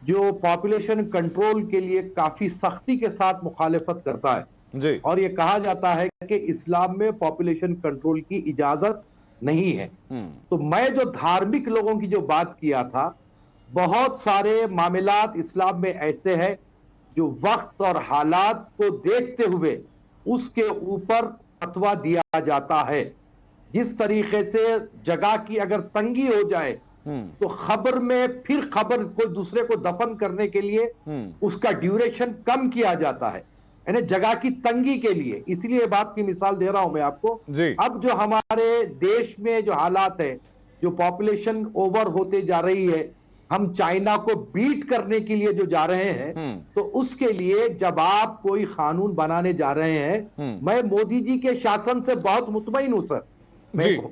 जो पॉपुलेशन कंट्रोल के लिए काफी सख्ती के साथ मुखालिफत करता है जी। और ये कहा जाता है कि इस्लाम में पॉपुलेशन कंट्रोल की इजाजत नहीं है। तो मैं जो धार्मिक लोगों की जो बात किया था, बहुत सारे मामलात इस्लाम में ऐसे हैं जो वक्त और हालात को देखते हुए उसके ऊपर फतवा दिया जाता है। जिस तरीके से जगह की अगर तंगी हो जाए तो खबर में फिर खबर को दूसरे को दफन करने के लिए उसका ड्यूरेशन कम किया जाता है, यानी जगह की तंगी के लिए। इसलिए बात की मिसाल दे रहा हूं मैं आपको। अब जो हमारे देश में जो हालात है, जो पॉपुलेशन ओवर होते जा रही है, हम चाइना को बीट करने के लिए जो जा रहे हैं, तो उसके लिए जब आप कोई कानून बनाने जा रहे हैं, मैं मोदी जी के शासन से बहुत मुतमईन हूं सर।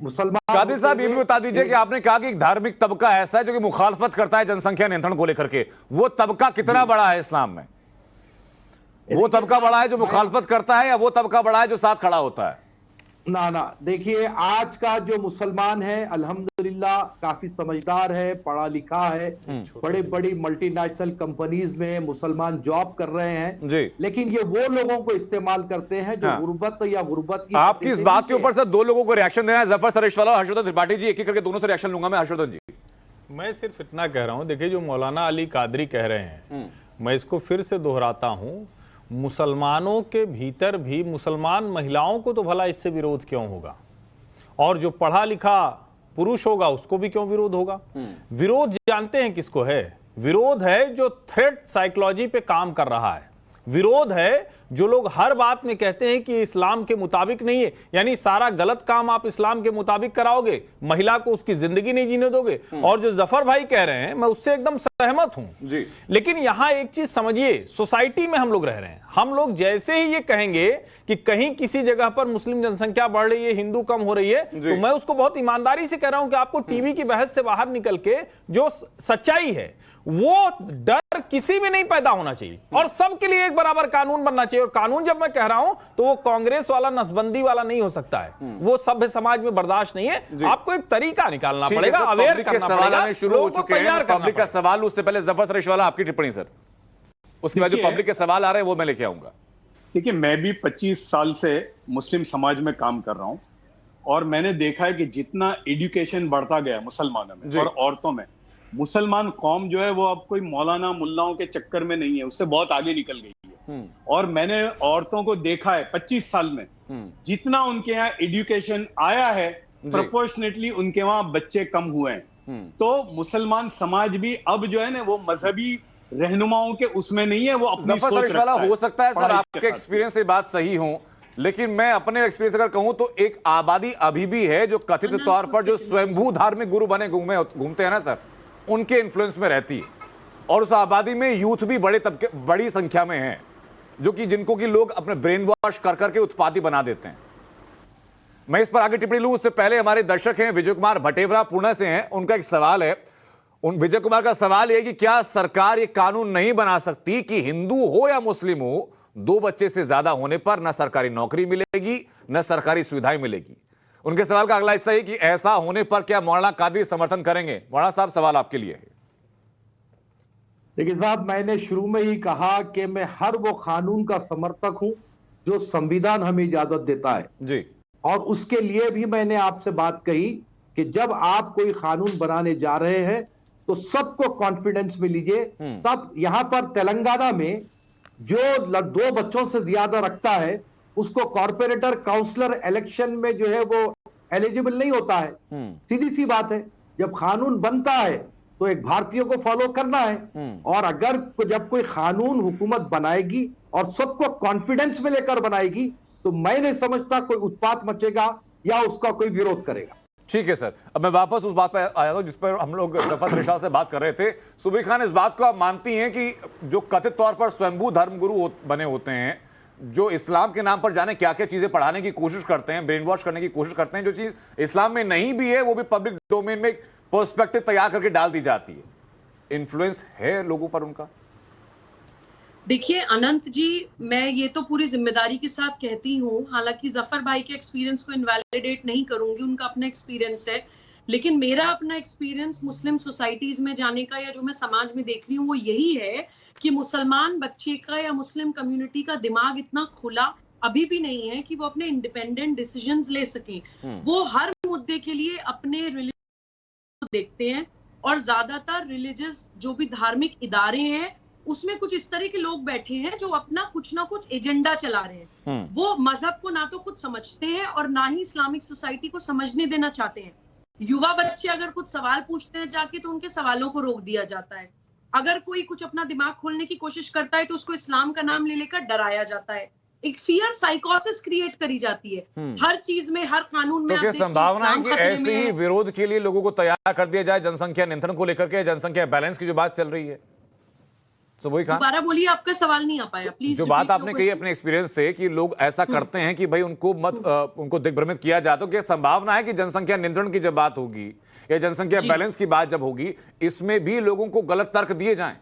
मुसलमान कादिर साहब, ये भी बता दीजिए कि आपने कहा कि एक धार्मिक तबका ऐसा है जो कि मुखालफत करता है जनसंख्या नियंत्रण को लेकर के, वो तबका कितना बड़ा है इस्लाम में? वो तबका बड़ा है जो मुखालफत करता है, या वो तबका बड़ा है जो साथ खड़ा होता है? ना, देखिए, आज का जो मुसलमान है अल्हम्दुलिल्लाह काफी समझदार है, पढ़ा लिखा है, बड़े बड़ी मल्टीनेशनल कंपनीज में मुसलमान जॉब कर रहे हैं जी। लेकिन ये वो लोगों को इस्तेमाल करते हैं जो गुर्बत या गुर्बत की। आपकी इस बात के ऊपर से दो लोगों को रिएक्शन देना है, जफर सरेशवाला और हर्षवर्धन त्रिपाठी जी, एक एक करके दोनों से रिएक्शन लूंगा मैं। हर्षवर्धन जी, मैं सिर्फ इतना कह रहा हूं, देखिए जो मौलाना अली कादरी कह रहे हैं, मैं इसको फिर से दोहराता हूं, मुसलमानों के भीतर भी मुसलमान महिलाओं को तो भला इससे विरोध क्यों होगा, और जो पढ़ा लिखा पुरुष होगा उसको भी क्यों विरोध होगा? विरोध जानते हैं किसको है? विरोध है जो थ्रेट साइकोलॉजी पे काम कर रहा है, विरोध है जो लोग हर बात में कहते हैं कि इस्लाम के मुताबिक नहीं है, यानी सारा गलत काम आप इस्लाम के मुताबिक कराओगे, महिला को उसकी जिंदगी नहीं जीने दोगे। और जो जफर भाई कह रहे हैं मैं उससे एकदम सहमत हूं जी। लेकिन यहां एक चीज समझिए, सोसाइटी में हम लोग रह रहे हैं, हम लोग जैसे ही ये कहेंगे कि कहीं किसी जगह पर मुस्लिम जनसंख्या बढ़ रही है, हिंदू कम हो रही है, तो मैं उसको बहुत ईमानदारी से कह रहा हूं कि आपको टीवी की बहस से बाहर निकल के जो सच्चाई है वो डर किसी में नहीं पैदा होना चाहिए और सबके लिए एक बराबर कानून बनना चाहिए। और कानून जब मैं कह रहा हूं तो वो कांग्रेस वाला नसबंदी वाला नहीं हो सकता है, वो सभ्य समाज में बर्दाश्त नहीं है। आपको एक तरीका निकालना पड़ेगा, अवेयर करना पड़ेगा। शुरू हो चुके हैं पब्लिक का सवाल, उससे पहले जफर सरेशवाला आपकी टिप्पणी सर, उसके बाद जो पब्लिक के सवाल आ रहे हैं वो मैं लेके आऊंगा। देखिए, मैं भी 25 साल से मुस्लिम समाज में काम कर रहा हूं और मैंने देखा है कि जितना एजुकेशन बढ़ता गया मुसलमानों में और औरतों में, मुसलमान कौम जो है वो अब कोई मौलाना मुल्लाओं के चक्कर में नहीं है, उससे बहुत आगे निकल गई है। और मैंने औरतों को देखा है 25 साल में, जितना उनके यहाँ एजुकेशन आया है प्रोपोर्शनेटली उनके वहां बच्चे कम हुए हैं। तो मुसलमान समाज भी अब जो है ना वो मजहबी रहनुमाओं के उसमें नहीं है, वो अपनी सोच रखता है। हो सकता है सर आपके एक्सपीरियंस से बात सही हो, लेकिन मैं अपने एक्सपीरियंस अगर कहूं तो एक आबादी अभी भी है जो कथित तौर पर जो स्वयंभू धार्मिक गुरु बने घूमते हैं ना सर, उनके इन्फ्लुएंस में रहती है। और उस आबादी में यूथ भी बड़ी संख्या में है, जो कि जिनको कि लोग अपने ब्रेन वॉश कर करके उत्पाती बना देते हैं। मैं इस पर आगे टिप्पणी लूं उससे पहले हमारे दर्शक हैं विजय कुमार भटेवरा पुणे से हैं, उनका एक सवाल है। उन विजय कुमार का सवाल है कि क्या सरकार ये कानून नहीं बना सकती कि हिंदू हो या मुस्लिम हो, 2 बच्चे से ज्यादा होने पर न सरकारी नौकरी मिलेगी न सरकारी सुविधाएं मिलेगी। उनके सवाल का अगला हिस्सा है कि ऐसा होने पर क्या मौलाना कादरी समर्थन करेंगे? मौलाना साहब, सवाल आपके लिए है। देखिए साहब, मैंने शुरू में ही कहा कि मैं हर वो कानून का समर्थक हूं जो संविधान हमें इजाजत देता है जी। और उसके लिए भी मैंने आपसे बात कही कि जब आप कोई कानून बनाने जा रहे हैं तो सबको कॉन्फिडेंस में लीजिए। तब यहां पर तेलंगाना में जो 2 बच्चों से ज्यादा रखता है उसको कॉर्पोरेटर काउंसलर इलेक्शन में जो है वो एलिजिबल नहीं होता है। सीधी सी बात है, जब कानून बनता है तो एक भारतीय को फॉलो करना है। और अगर जब कोई कानून हुकूमत बनाएगी और सबको कॉन्फिडेंस में लेकर बनाएगी तो मैं नहीं समझता कोई उत्पात मचेगा या उसका कोई विरोध करेगा। ठीक है सर, अब मैं वापस उस बात पर आया था जिस पर हम लोग जफर सरेशवाला से बात कर रहे थे। सुबह खान, इस बात को आप मानती हैं कि जो कथित तौर पर स्वयंभू धर्मगुरु बने होते हैं, जो इस्लाम के नाम पर जाने क्या क्या चीजें पढ़ाने की कोशिश करते हैं, ब्रेन वॉश करने की कोशिश करते हैं, जो चीज इस्लाम में नहीं भी है वो भी पब्लिक डोमेन में पर्सपेक्टिव तैयार करके डाल दी जाती है, इन्फ्लुएंस है लोगों पर उनका? देखिए अनंत जी, मैं ये तो पूरी जिम्मेदारी के साथ कहती हूँ, हालांकि जफर भाई के एक्सपीरियंस को इनवैलिडेट नहीं करूंगी, उनका अपना एक्सपीरियंस है, लेकिन मेरा अपना एक्सपीरियंस मुस्लिम सोसाइटीज में जाने का या जो मैं समाज में देख रही हूँ वो यही है कि मुसलमान बच्चे का या मुस्लिम कम्युनिटी का दिमाग इतना खुला अभी भी नहीं है कि वो अपने इंडिपेंडेंट डिसीजंस ले सकें। वो हर मुद्दे के लिए अपने रिलीजन को देखते हैं और ज्यादातर रिलीजियस जो भी धार्मिक इदारे हैं उसमें कुछ इस तरह के लोग बैठे हैं जो अपना कुछ ना कुछ एजेंडा चला रहे हैं। वो मजहब को ना तो खुद समझते हैं और ना ही इस्लामिक सोसाइटी को समझने देना चाहते हैं। युवा बच्चे अगर कुछ सवाल पूछते हैं जाके तो उनके सवालों को रोक दिया जाता है। अगर कोई कुछ अपना दिमाग खोलने की कोशिश करता है तो उसको इस्लाम का नाम ले लेकर डराया जाता है। एक फियर साइकोसिस क्रिएट करी जाती है हर चीज में, हर कानून में। तो क्या संभावना है कि ऐसे ही विरोध के लिए लोगों को तैयार कर दिया जाए जनसंख्या नियंत्रण को लेकर के, जनसंख्या बैलेंस की जो बात चल रही है? तो वही कहा, दोबारा बोलिए, आपका सवाल नहीं आ पाया प्लीज। जो बात आपने कही अपने एक्सपीरियंस से कि लोग ऐसा करते हैं कि भाई उनको दिग्भ्रमित किया जाए, तो क्या संभावना है कि जनसंख्या नियंत्रण की जब बात होगी या जनसंख्या बैलेंस की बात जब होगी इसमें भी लोगों को गलत तर्क दिए जाएं?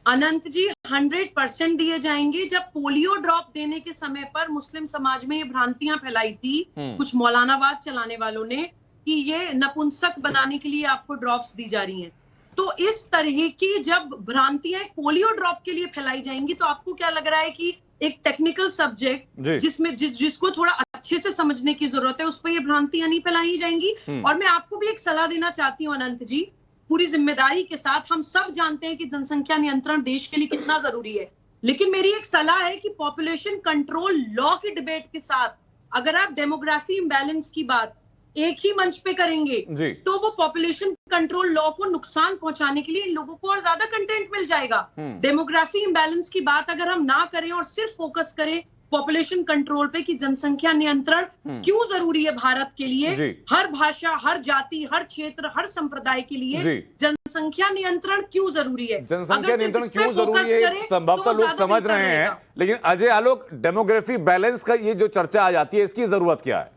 अनंत जी 100% दिए जाएंगे। जब पोलियो ड्रॉप देने के समय पर मुस्लिम समाज में ये भ्रांतियां फैलाई थी कुछ मौलानावाद चलाने वालों ने कि ये नपुंसक बनाने के लिए आपको ड्रॉप्स दी जा रही हैं, तो इस तरह की जब भ्रांतियां पोलियो ड्रॉप के लिए फैलाई जाएंगी तो आपको क्या लग रहा है कि एक टेक्निकल सब्जेक्ट जिसमें जिसको थोड़ा अच्छे से समझने की जरूरत है उस पर ये भ्रांतियां नहीं फैलाई जाएंगी? और मैं आपको भी एक सलाह देना चाहती हूँ अनंत जी, पूरी जिम्मेदारी के साथ। हम सब जानते हैं कि जनसंख्या नियंत्रण देश के लिए कितना जरूरी है, लेकिन मेरी एक सलाह है कि पॉपुलेशन कंट्रोल लॉ की डिबेट के साथ अगर आप डेमोग्राफी इम्बैलेंस की बात, एक ही मंच पे करेंगे जी। तो वो पॉपुलेशन कंट्रोल लॉ को नुकसान पहुंचाने के लिए इन लोगों को और ज्यादा कंटेंट मिल जाएगा। डेमोग्राफी इम्बैलेंस की बात अगर हम ना करें और सिर्फ फोकस करें पॉपुलेशन कंट्रोल पे कि जनसंख्या नियंत्रण क्यों जरूरी है भारत के लिए, हर भाषा, हर जाति, हर क्षेत्र, हर संप्रदाय के लिए जनसंख्या नियंत्रण क्यों जरूरी है, जनसंख्या नियंत्रण क्यों जरूरी है, संभवतः लोग समझ रहे हैं। लेकिन अजय आलोक, डेमोग्राफी बैलेंस का ये जो चर्चा आ जाती है, इसकी जरूरत क्या है?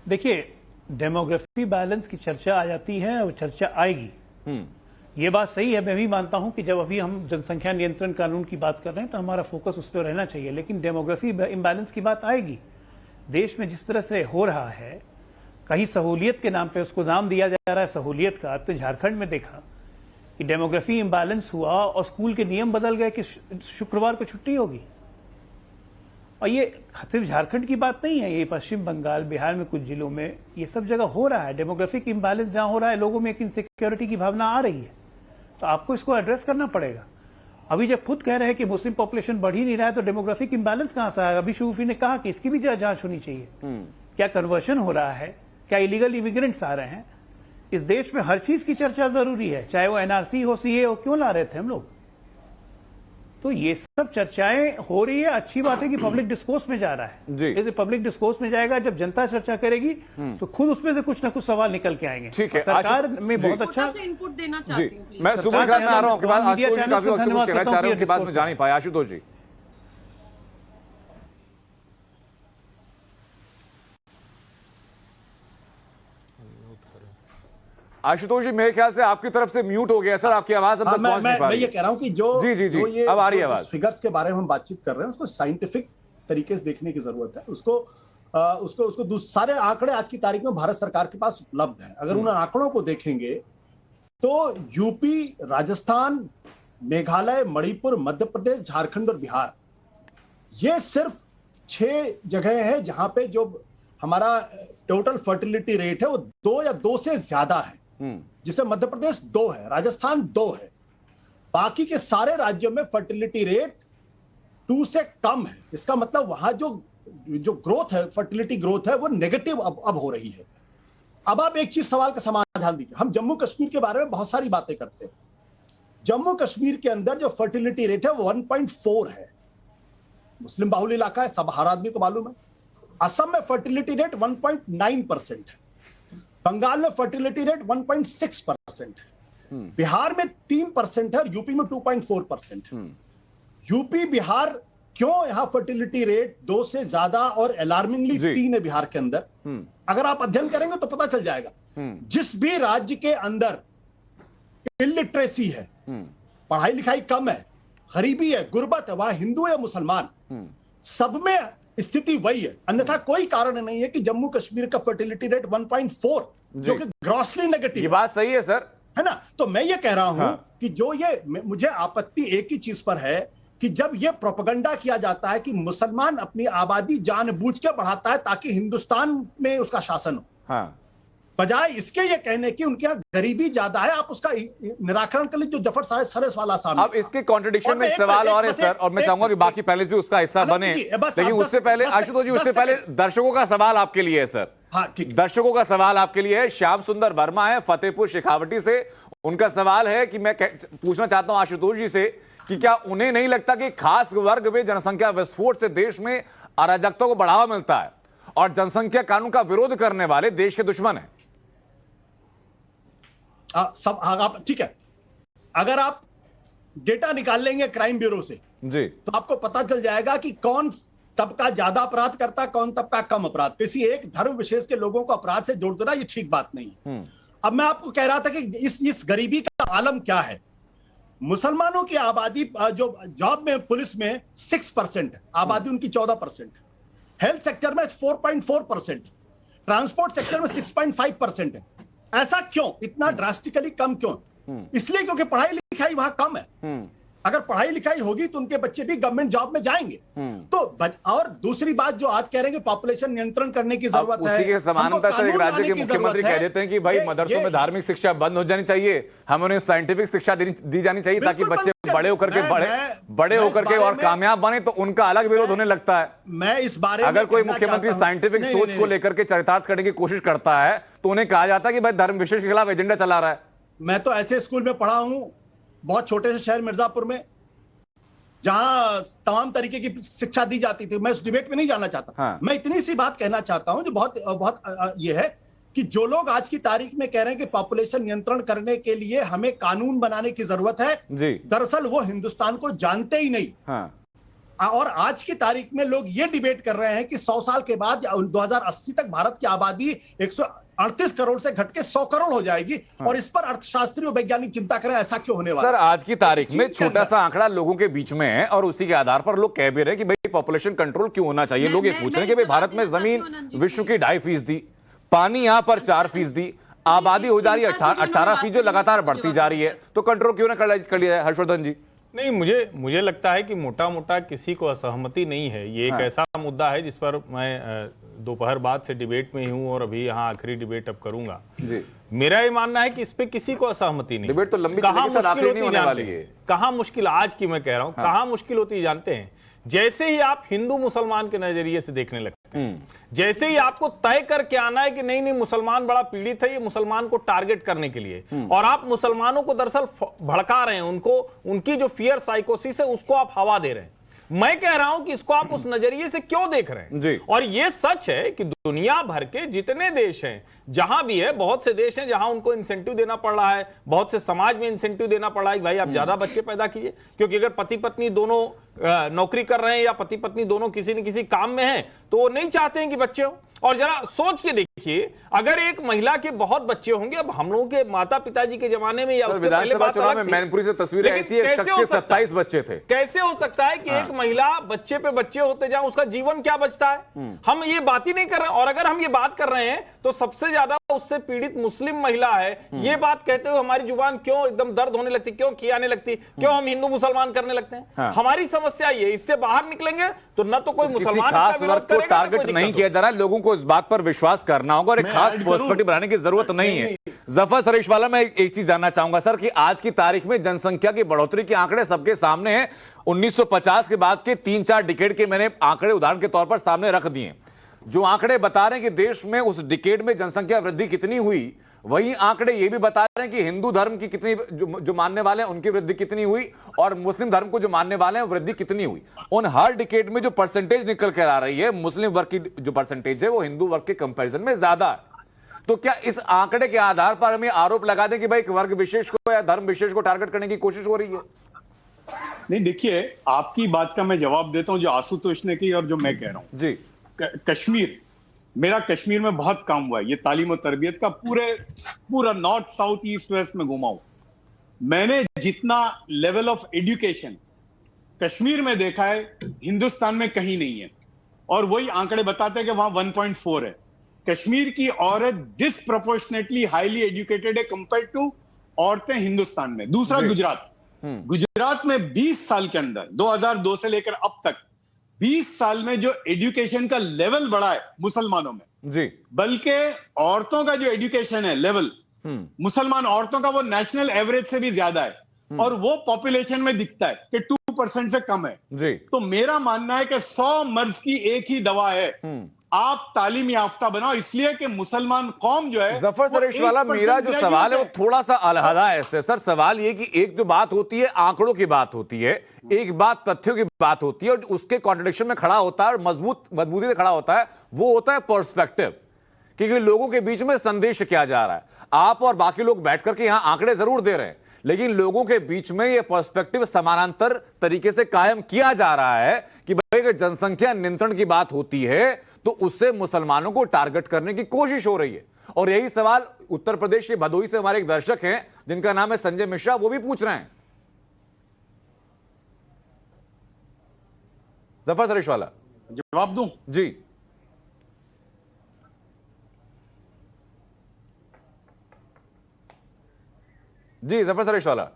देखिए, डेमोग्राफी बैलेंस की चर्चा आ जाती है और चर्चा आएगी, ये बात सही है। मैं भी मानता हूं कि जब अभी हम जनसंख्या नियंत्रण कानून की बात कर रहे हैं तो हमारा फोकस उस पर रहना चाहिए, लेकिन डेमोग्राफी इम्बैलेंस की बात आएगी। देश में जिस तरह से हो रहा है, कहीं सहूलियत के नाम पे उसको नाम दिया जा रहा है सहूलियत का। तो झारखंड में देखा कि डेमोग्राफी इम्बैलेंस हुआ और स्कूल के नियम बदल गए कि शुक्रवार को छुट्टी होगी। और ये सिर्फ झारखंड की बात नहीं है, ये पश्चिम बंगाल, बिहार में कुछ जिलों में ये सब जगह हो रहा है। डेमोग्राफिक इम्बैलेंस जहां हो रहा है, लोगों में एक इनसिक्योरिटी की भावना आ रही है, तो आपको इसको एड्रेस करना पड़ेगा। अभी जब खुद कह रहे हैं कि मुस्लिम पॉपुलेशन बढ़ ही नहीं रहा है, तो डेमोग्राफिक इम्बैलेंस कहां से आएगा? अभी शूफी ने कहा कि इसकी भी जांच होनी चाहिए। क्या कन्वर्शन हो रहा है, क्या इलीगल इमिग्रेंट्स आ रहे हैं? इस देश में हर चीज की चर्चा जरूरी है, चाहे वो एनआरसी हो, सीए हो, क्यों ला रहे थे हम लोग? तो ये सब चर्चाएं हो रही है, अच्छी बात है कि पब्लिक डिस्कोर्स में जा रहा है। जैसे पब्लिक डिस्कोर्स में जाएगा, जब जनता चर्चा करेगी तो खुद उसमें से कुछ ना कुछ सवाल निकल के आएंगे। ठीक है, सरकार में बहुत अच्छा इनपुट देना चाहती हूं। मैं सुबह खान में आ रहा हूं, आपके पास आशुतोष जी काफी वक्त से कुछ कहना चाह रहे हो, उनके पास में जा नहीं पाए। आशुतोष जी, आशुतोष जी मेरे ख्याल से आपकी तरफ से म्यूट हो गया सर, आपकी आवाज अब तक पहुंच नहीं पा रही। मैं ये कह रहा हूं कि जो जी अब आ रही है आवाज। फिगर्स के बारे में हम बातचीत कर रहे हैं, उसको साइंटिफिक तरीके से देखने की जरूरत है। उसको सारे आंकड़े आज की तारीख में भारत सरकार के पास उपलब्ध हैं। अगर उन आंकड़ों को देखेंगे तो यूपी, राजस्थान, मेघालय, मणिपुर, मध्य प्रदेश, झारखंड और बिहार, ये सिर्फ 6 जगह है जहां पे जो हमारा टोटल फर्टिलिटी रेट है वो 2 या 2 से ज्यादा है, जिसे मध्य प्रदेश 2 है, राजस्थान 2 है। बाकी के सारे राज्यों में फर्टिलिटी रेट 2 से कम है। इसका मतलब वहां जो ग्रोथ है, फर्टिलिटी ग्रोथ है, वो नेगेटिव अब हो रही है। अब आप एक चीज सवाल का समाधान दीजिए। हम जम्मू कश्मीर के बारे में बहुत सारी बातें करते हैं। जम्मू कश्मीर के अंदर जो फर्टिलिटी रेट है वो 1.4 है। मुस्लिम बाहुल इलाका है, सब हर आदमी को मालूम है। असम में फर्टिलिटी रेट 1.9% है। बंगाल में फर्टिलिटी रेट 1.6% है। बिहार में 3% है और यूपी में 2.4% है। यूपी, बिहार, क्यों यहां फर्टिलिटी रेट 2 से ज्यादा और अलार्मिंगली 3 है बिहार के अंदर? अगर आप अध्ययन करेंगे तो पता चल जाएगा। जिस भी राज्य के अंदर इलिटरेसी है, पढ़ाई लिखाई कम है, गरीबी है, गुर्बत है, वहां हिंदू या मुसलमान, सब में स्थिति वही है। अन्यथा कोई कारण नहीं है कि जम्मू कश्मीर का फर्टिलिटी रेट 1.4 जो कि ग्रॉसली नेगेटिव। ये बात सही है सर, है ना? तो मैं ये कह रहा हूं कि जो ये मुझे आपत्ति एक ही चीज पर है कि जब ये प्रोपेगेंडा किया जाता है कि मुसलमान अपनी आबादी जानबूझ के बढ़ाता है ताकि हिंदुस्तान में उसका शासन हो, बजाय इसके ये कहने की उनके यहाँ गरीबी ज्यादा है, आप उसका निराकरण कर लीजिए। जो जफर सरस वाला सामने। अब इसके कॉन्ट्रडिक्शन में एक सवाल और है सर, और मैं चाहूंगा कि बाकी पैनलिस्ट भी उसका हिस्सा बने, लेकिन उससे पहले आशुतोष जी, उससे पहले दर्शकों का सवाल आपके लिए है सर। दर्शकों का सवाल आपके लिए है। श्याम सुंदर वर्मा है फतेहपुर शेखावटी से, उनका सवाल है कि मैं पूछना चाहता हूं आशुतोष जी से कि क्या उन्हें नहीं लगता कि खास वर्ग में जनसंख्या विस्फोट से देश में अराजकता को बढ़ावा मिलता है और जनसंख्या कानून का विरोध करने वाले देश के दुश्मन हैं? सब ठीक है। अगर आप डेटा निकाल लेंगे क्राइम ब्यूरो से जी, तो आपको पता चल जाएगा कि कौन तबका ज्यादा अपराध करता है, कौन तबका कम अपराध। किसी एक धर्म विशेष के लोगों को अपराध से जोड़ देना ये ठीक बात नहीं है। अब मैं आपको कह रहा था कि इस गरीबी का आलम क्या है। मुसलमानों की आबादी जो जॉब में, पुलिस में 6% है, आबादी उनकी 14% है। हेल्थ सेक्टर में 4.4%, ट्रांसपोर्ट सेक्टर में 6.5% है। ऐसा क्यों? इतना ड्रास्टिकली कम क्यों? इसलिए क्योंकि पढ़ाई लिखाई वहां कम है। अगर पढ़ाई लिखाई होगी तो उनके बच्चे भी गवर्नमेंट जॉब में जाएंगे। तो और दूसरी बात जो आज कह रहे हैं कि पॉपुलेशन नियंत्रण करने की जरूरत है, उसी के समानता से एक राज्य के मुख्यमंत्री कह देते हैं कि भाई मदरसों में धार्मिक शिक्षा बंद हो जानी चाहिए, हमें उन्हें साइंटिफिक शिक्षा दी जानी चाहिए ताकि बच्चे बड़े होकर के बड़े होकर के और कामयाब बने तो उनका अलग विरोध होने लगता है। मैं इस बारे में अगर कोई मुख्यमंत्री साइंटिफिक सोच को लेकर के चरितार्थ करने की कोशिश करता है तो उन्हें कहा जाता है कि भाई धर्म विशेष के खिलाफ एजेंडा चला रहा है। मैं तो ऐसे स्कूल में पढ़ा हूं, बहुत छोटे से शहर मिर्जापुर में, जहां तमाम तरीके की शिक्षा दी जाती थी। मैं उस डिबेट में नहीं जाना चाहता। हाँ। मैं इतनी सी बात कहना चाहता हूं जो बहुत ये है कि जो लोग आज की तारीख में कह रहे हैं कि पॉपुलेशन नियंत्रण करने के लिए हमें कानून बनाने की जरूरत है, दरअसल वो हिंदुस्तान को जानते ही नहीं। हाँ। और आज की तारीख में लोग ये डिबेट कर रहे हैं कि 100 साल के बाद 2080 तक भारत की आबादी 138 करोड़ से घट के 100 करोड़ हो जाएगी। हाँ। और इस पर अर्थशास्त्री और वैज्ञानिक चिंता करें ऐसा क्यों होने वाला। सर आज की तारीख में छोटा सा आंकड़ा लोगों के बीच में है और उसी के आधार पर लोग कह भी रहे हैं कि भाई पॉपुलेशन कंट्रोल क्यों होना चाहिए। लोग ये पूछ रहे हैं कि भाई भारत में जमीन विश्व की 2.5%, पानी यहां पर 4%, आबादी हो जा रही है 18%, जो लगातार बढ़ती जा रही है, तो कंट्रोल क्यों ना कर लिया है। हर्षवर्धन जी। नहीं, मुझे लगता है कि मोटा मोटा किसी को असहमति नहीं है। ये एक ऐसा मुद्दा है जिस पर मैं दोपहर बाद से डिबेट में हूं और अभी यहाँ आखिरी डिबेट अब करूंगा जी। मेरा ये मानना है कि इस पे किसी को असहमति नहीं। डिबेट तो लंबी नहीं होने वाली है। कहां मुश्किल, आज की मैं कह रहा हूं, कहां मुश्किल होती है जानते हैं? जैसे ही आप हिंदू मुसलमान के नजरिए से देखने लगते हैं, जैसे ही आपको तय करके आना है कि नहीं नहीं मुसलमान बड़ा पीड़ित है, ये मुसलमान को टारगेट करने के लिए, और आप मुसलमानों को दरअसल भड़का रहे हैं, उनको उनकी जो फियर साइकोसिस है उसको आप हवा दे रहे हैं। मैं कह रहा हूं कि इसको आप उस नजरिए से क्यों देख रहे हैं जी। और यह सच है कि दुनिया भर के जितने देश हैं, जहां भी है, बहुत से देश हैं जहां उनको इंसेंटिव देना पड़ रहा है, बहुत से समाज में इंसेंटिव देना पड़ रहा है कि भाई आप ज्यादा बच्चे पैदा कीजिए, क्योंकि अगर पति पत्नी दोनों नौकरी कर रहे हैं या पति पत्नी दोनों किसी न किसी काम में हैं तो वो नहीं चाहते हैं कि बच्चे हो। और जरा सोच के देखिए, अगर एक महिला के बहुत बच्चे होंगे, अब हम लोगों के माता पिताजी के जमाने में या उसके पहले बात अलग थी, मैनपुरी से तस्वीरें आई थी, एक शख्स के 27 बच्चे थे। कैसे हो सकता है कि एक महिला बच्चे पे बच्चे होते जाए, उसका जीवन क्या बचता है? हम ये बात ही नहीं कर रहे हैं। और अगर हम ये बात कर रहे हैं तो सबसे ज्यादा उससे पीड़ित मुस्लिम महिला है। ये बात कहते हुए हमारी जुबान क्यों एकदम दर्द होने लगती, क्यों खियाने लगती, क्यों हम हिंदू मुसलमान करने लगते हैं? हमारी समस्या ये, इससे बाहर निकलेंगे तो न तो कोई मुसलमान खास वर्ग को टारगेट नहीं किया जा रहा है। लोगों को इस बात पर विश्वास करना होगा और एक खास पर्सपेक्टिव बनाने की जरूरत नहीं है। जफर सरेशवाला, मैं एक चीज जानना चाहूंगा सर कि आज की तारीख में जनसंख्या की बढ़ोतरी के आंकड़े सबके सामने हैं। 1950 के बाद के 3-4 डिकेड के मैंने आंकड़े उदाहरण के तौर पर सामने रख दिए। जो आंकड़े बता रहे हैं कि देश में उस डिकेड में जनसंख्या वृद्धि कितनी हुई, वही आंकड़े ये भी बता रहे हैं कि हिंदू धर्म की कितनी जो मानने वाले हैं उनकी वृद्धि कितनी हुई और मुस्लिम धर्म को जो मानने वाले हैं वृद्धि कितनी हुई। उन हर डिकेड में जो परसेंटेज निकल कर आ रही है, मुस्लिम वर्ग की जो परसेंटेज है वो हिंदू वर्ग के कंपैरिजन में ज्यादा है। तो क्या इस आंकड़े के आधार पर हमें आरोप लगा दें कि भाई एक वर्ग विशेष को या धर्म विशेष को टारगेट करने की कोशिश हो रही है? नहीं, देखिए, आपकी बात का मैं जवाब देता हूं जो आशुतोष ने की और जो मैं कह रहा हूं जी। कश्मीर, मेरा कश्मीर में बहुत काम हुआ है, ये तालीम और तरबियत का पूरा नॉर्थ साउथ ईस्ट वेस्ट में घुमा हूं। मैंने जितना लेवल ऑफ एजुकेशन कश्मीर में देखा है हिंदुस्तान में कहीं नहीं है। और वही आंकड़े बताते हैं कि वहां 1.4 है। कश्मीर की औरत डिसप्रोपोर्शनेटली हाईली एजुकेटेड है कंपेयर टू औरतें हिंदुस्तान में। दूसरा गुजरात में 20 साल के अंदर 2002 से लेकर अब तक 20 साल में जो एजुकेशन का लेवल बढ़ा है मुसलमानों में जी, बल्कि औरतों का जो एजुकेशन है लेवल मुसलमान औरतों का वो नेशनल एवरेज से भी ज्यादा है और वो पॉपुलेशन में दिखता है कि 2% से कम है जी। तो मेरा मानना है कि 100 मर्ज की एक ही दवा है, आप तालीम याफ्ता बनाओ, इसलिए कि मुसलमान कौम जो है। जफर सरेशवाला, मेरा जो सवाल है वो थोड़ा सा अलहदा है इससे। सर, सवाल ये कि एक जो बात होती है आंकड़ों की बात होती है, एक बात तथ्यों की बात होती है और उसके कॉन्ट्रडिक्शन में खड़ा होता है और मजबूती से खड़ा होता है, वो होता है पर्सपेक्टिव, क्योंकि लोगों के बीच में संदेश क्या जा रहा है। आप और बाकी लोग बैठ करके यहां आंकड़े जरूर दे रहे हैं, लेकिन लोगों के बीच में यह पर्सपेक्टिव समानांतर तरीके से कायम किया जा रहा है कि भाई अगर जनसंख्या नियंत्रण की बात होती है तो उससे मुसलमानों को टारगेट करने की कोशिश हो रही है। और यही सवाल उत्तर प्रदेश के भदोही से हमारे एक दर्शक हैं जिनका नाम है संजय मिश्रा, वो भी पूछ रहे हैं। जफर सरेशवाला, जवाब दूं? जी। जी जफर सरेशवाला,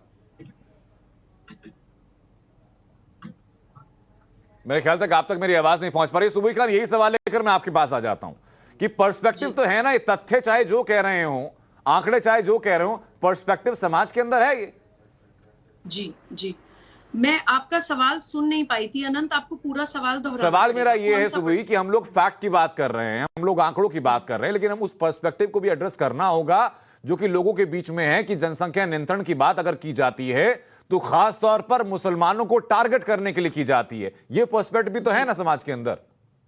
मेरे ख्याल तक आप तक मेरी आवाज नहीं पहुंच पा रही। सुबह खान, यही सवाल लेकर मैं आपके पास आ जाता हूं कि पर्सपेक्टिव तो है ना, ये तथ्य चाहे जो कह रहे हो, आंकड़े चाहे जो कह रहे हो, पर्सपेक्टिव समाज के अंदर है ये। जी जी, मैं आपका सवाल सुन नहीं पाई थी अनंत, आपको पूरा सवाल दोहराना सवाल मेरा पड़ेगा। ये कौन है सा सुबह कि हम लोग फैक्ट की बात कर रहे हैं, हम लोग आंकड़ों की बात कर रहे हैं, लेकिन हम उस पर्सपेक्टिव को भी एड्रेस करना होगा जो कि लोगों के बीच में है कि जनसंख्या नियंत्रण की बात अगर की जाती है तो खास तौर पर मुसलमानों को टारगेट करने के लिए की जाती है। ये पर्सपेक्टिव भी तो है ना समाज के अंदर।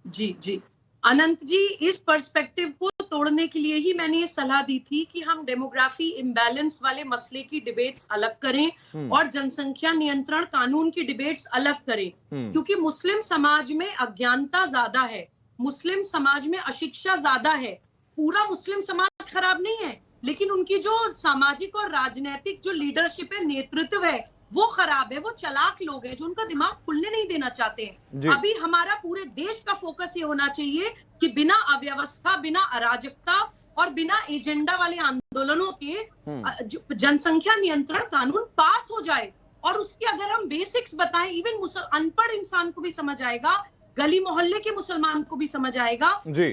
जी जी अनंत जी, इस पर्सपेक्टिव को तोड़ने के लिए ही मैंने ये सलाह दी थी कि हम डेमोग्राफी इम्बैलेंस वाले मसले की डिबेट्स अलग करें और जनसंख्या नियंत्रण कानून की डिबेट्स अलग करें, क्योंकि मुस्लिम समाज में अज्ञानता ज्यादा है, मुस्लिम समाज में अशिक्षा ज्यादा है। पूरा मुस्लिम समाज खराब नहीं है, लेकिन उनकी जो सामाजिक और राजनीतिक जो लीडरशिप है, नेतृत्व है, वो खराब है। वो चालाक लोग हैं जो उनका दिमाग खुलने नहीं देना चाहते हैं। अभी हमारा पूरे देश का फोकस ये होना चाहिए कि बिना अव्यवस्था, बिना अराजकता और बिना एजेंडा वाले आंदोलनों के जनसंख्या नियंत्रण कानून पास हो जाए। और उसके अगर हम बेसिक्स बताएं, इवन अनपढ़ इंसान को भी समझ आएगा, गली मोहल्ले के मुसलमान को भी समझ आएगा जी,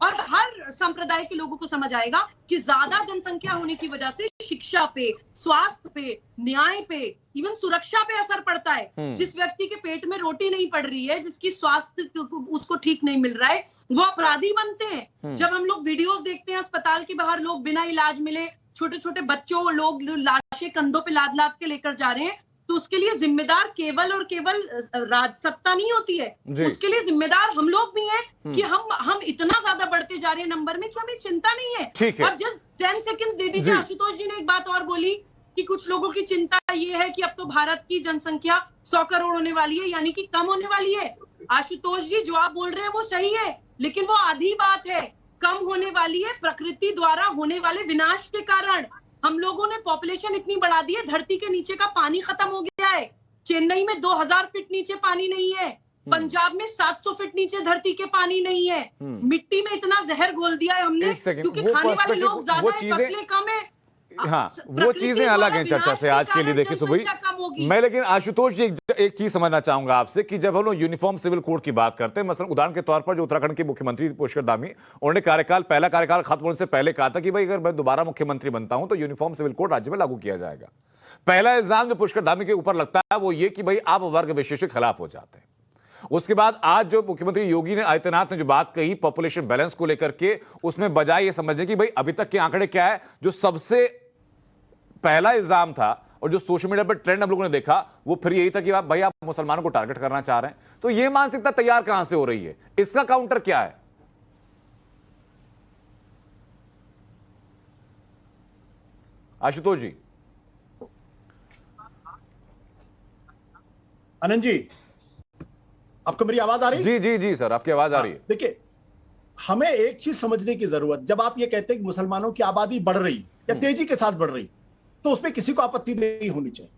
और हर संप्रदाय के लोगों को समझ आएगा कि ज्यादा जनसंख्या होने की वजह से शिक्षा पे, स्वास्थ्य पे, न्याय पे, इवन सुरक्षा पे असर पड़ता है। जिस व्यक्ति के पेट में रोटी नहीं पड़ रही है, जिसकी स्वास्थ्य उसको ठीक नहीं मिल रहा है, वो अपराधी बनते हैं। जब हम लोग वीडियोस देखते हैं अस्पताल के बाहर लोग बिना इलाज मिले, छोटे छोटे बच्चों और लोग लाशें कंधों पे लाद लाद के लेकर जा रहे हैं, तो उसके लिए जिम्मेदार केवल और केवल राज सत्ता नहीं होती है, उसके लिए जिम्मेदार हम लोग भी हैं कि हम इतना ज्यादा बढ़ते जा रहे हैं नंबर में कि हमें चिंता नहीं है। और जस्ट 10 सेकंड्स दे दीजिए, आशुतोष जी ने एक बात और बोली कि कुछ लोगों की चिंता ये है कि अब तो भारत की जनसंख्या 100 करोड़ होने वाली है, यानी कि कम होने वाली है। आशुतोष जी जो आप बोल रहे हैं वो सही है, लेकिन वो आधी बात है। कम होने वाली है प्रकृति द्वारा होने वाले विनाश के कारण। हम लोगों ने पॉपुलेशन इतनी बढ़ा दी है, धरती के नीचे का पानी खत्म हो गया है। चेन्नई में 2000 फीट नीचे पानी नहीं है, पंजाब में 700 फीट नीचे धरती के पानी नहीं है। मिट्टी में इतना जहर घोल दिया है हमने, क्योंकि खाने वाले लोग ज्यादा है, फसलें कम है। हाँ, वो चीजें अलग हैं चर्चा से आज के लिए। देखिए सुबह मैं, लेकिन आशुतोष जी एक चीज समझना चाहूंगा आपसे कि जब हम लोग यूनिफॉर्म सिविल कोड की बात करते हैं, मसलन उदाहरण के तौर पर जो उत्तराखंड के मुख्यमंत्री पुष्कर धामी, उन्होंने पहला कार्यकाल खत्म होने से पहले कहा था कि भाई अगर मैं दोबारा मुख्यमंत्री बनता हूं तो यूनिफॉर्म सिविल कोड राज्य में लागू किया जाएगा। पहला इल्जाम जो पुष्कर धामी के ऊपर लगता है वो ये कि भाई आप वर्ग विशेष के खिलाफ हो जाते हैं। उसके बाद आज जो मुख्यमंत्री योगी आदित्यनाथ ने जो बात कही पॉपुलेशन बैलेंस को लेकर के, उसमें बजाय ये समझने की भाई अभी तक के आंकड़े क्या है, जो सबसे पहला इल्जाम था और जो सोशल मीडिया पर ट्रेंड हम लोगों ने देखा वो फिर यही था कि भाई आप मुसलमानों को टारगेट करना चाह रहे हैं। तो ये मानसिकता तैयार कहां से हो रही है, इसका काउंटर क्या है? आशुतोष जी। आनंद जी, आपको मेरी आवाज आ रही है? जी जी जी सर, आपकी आवाज आ रही है। देखिए, हमें एक चीज समझने की जरूरत, जब आप ये कहते हैं कि मुसलमानों की आबादी बढ़ रही या तेजी के साथ बढ़ रही, तो उसमें किसी को आपत्ति नहीं होनी चाहिए,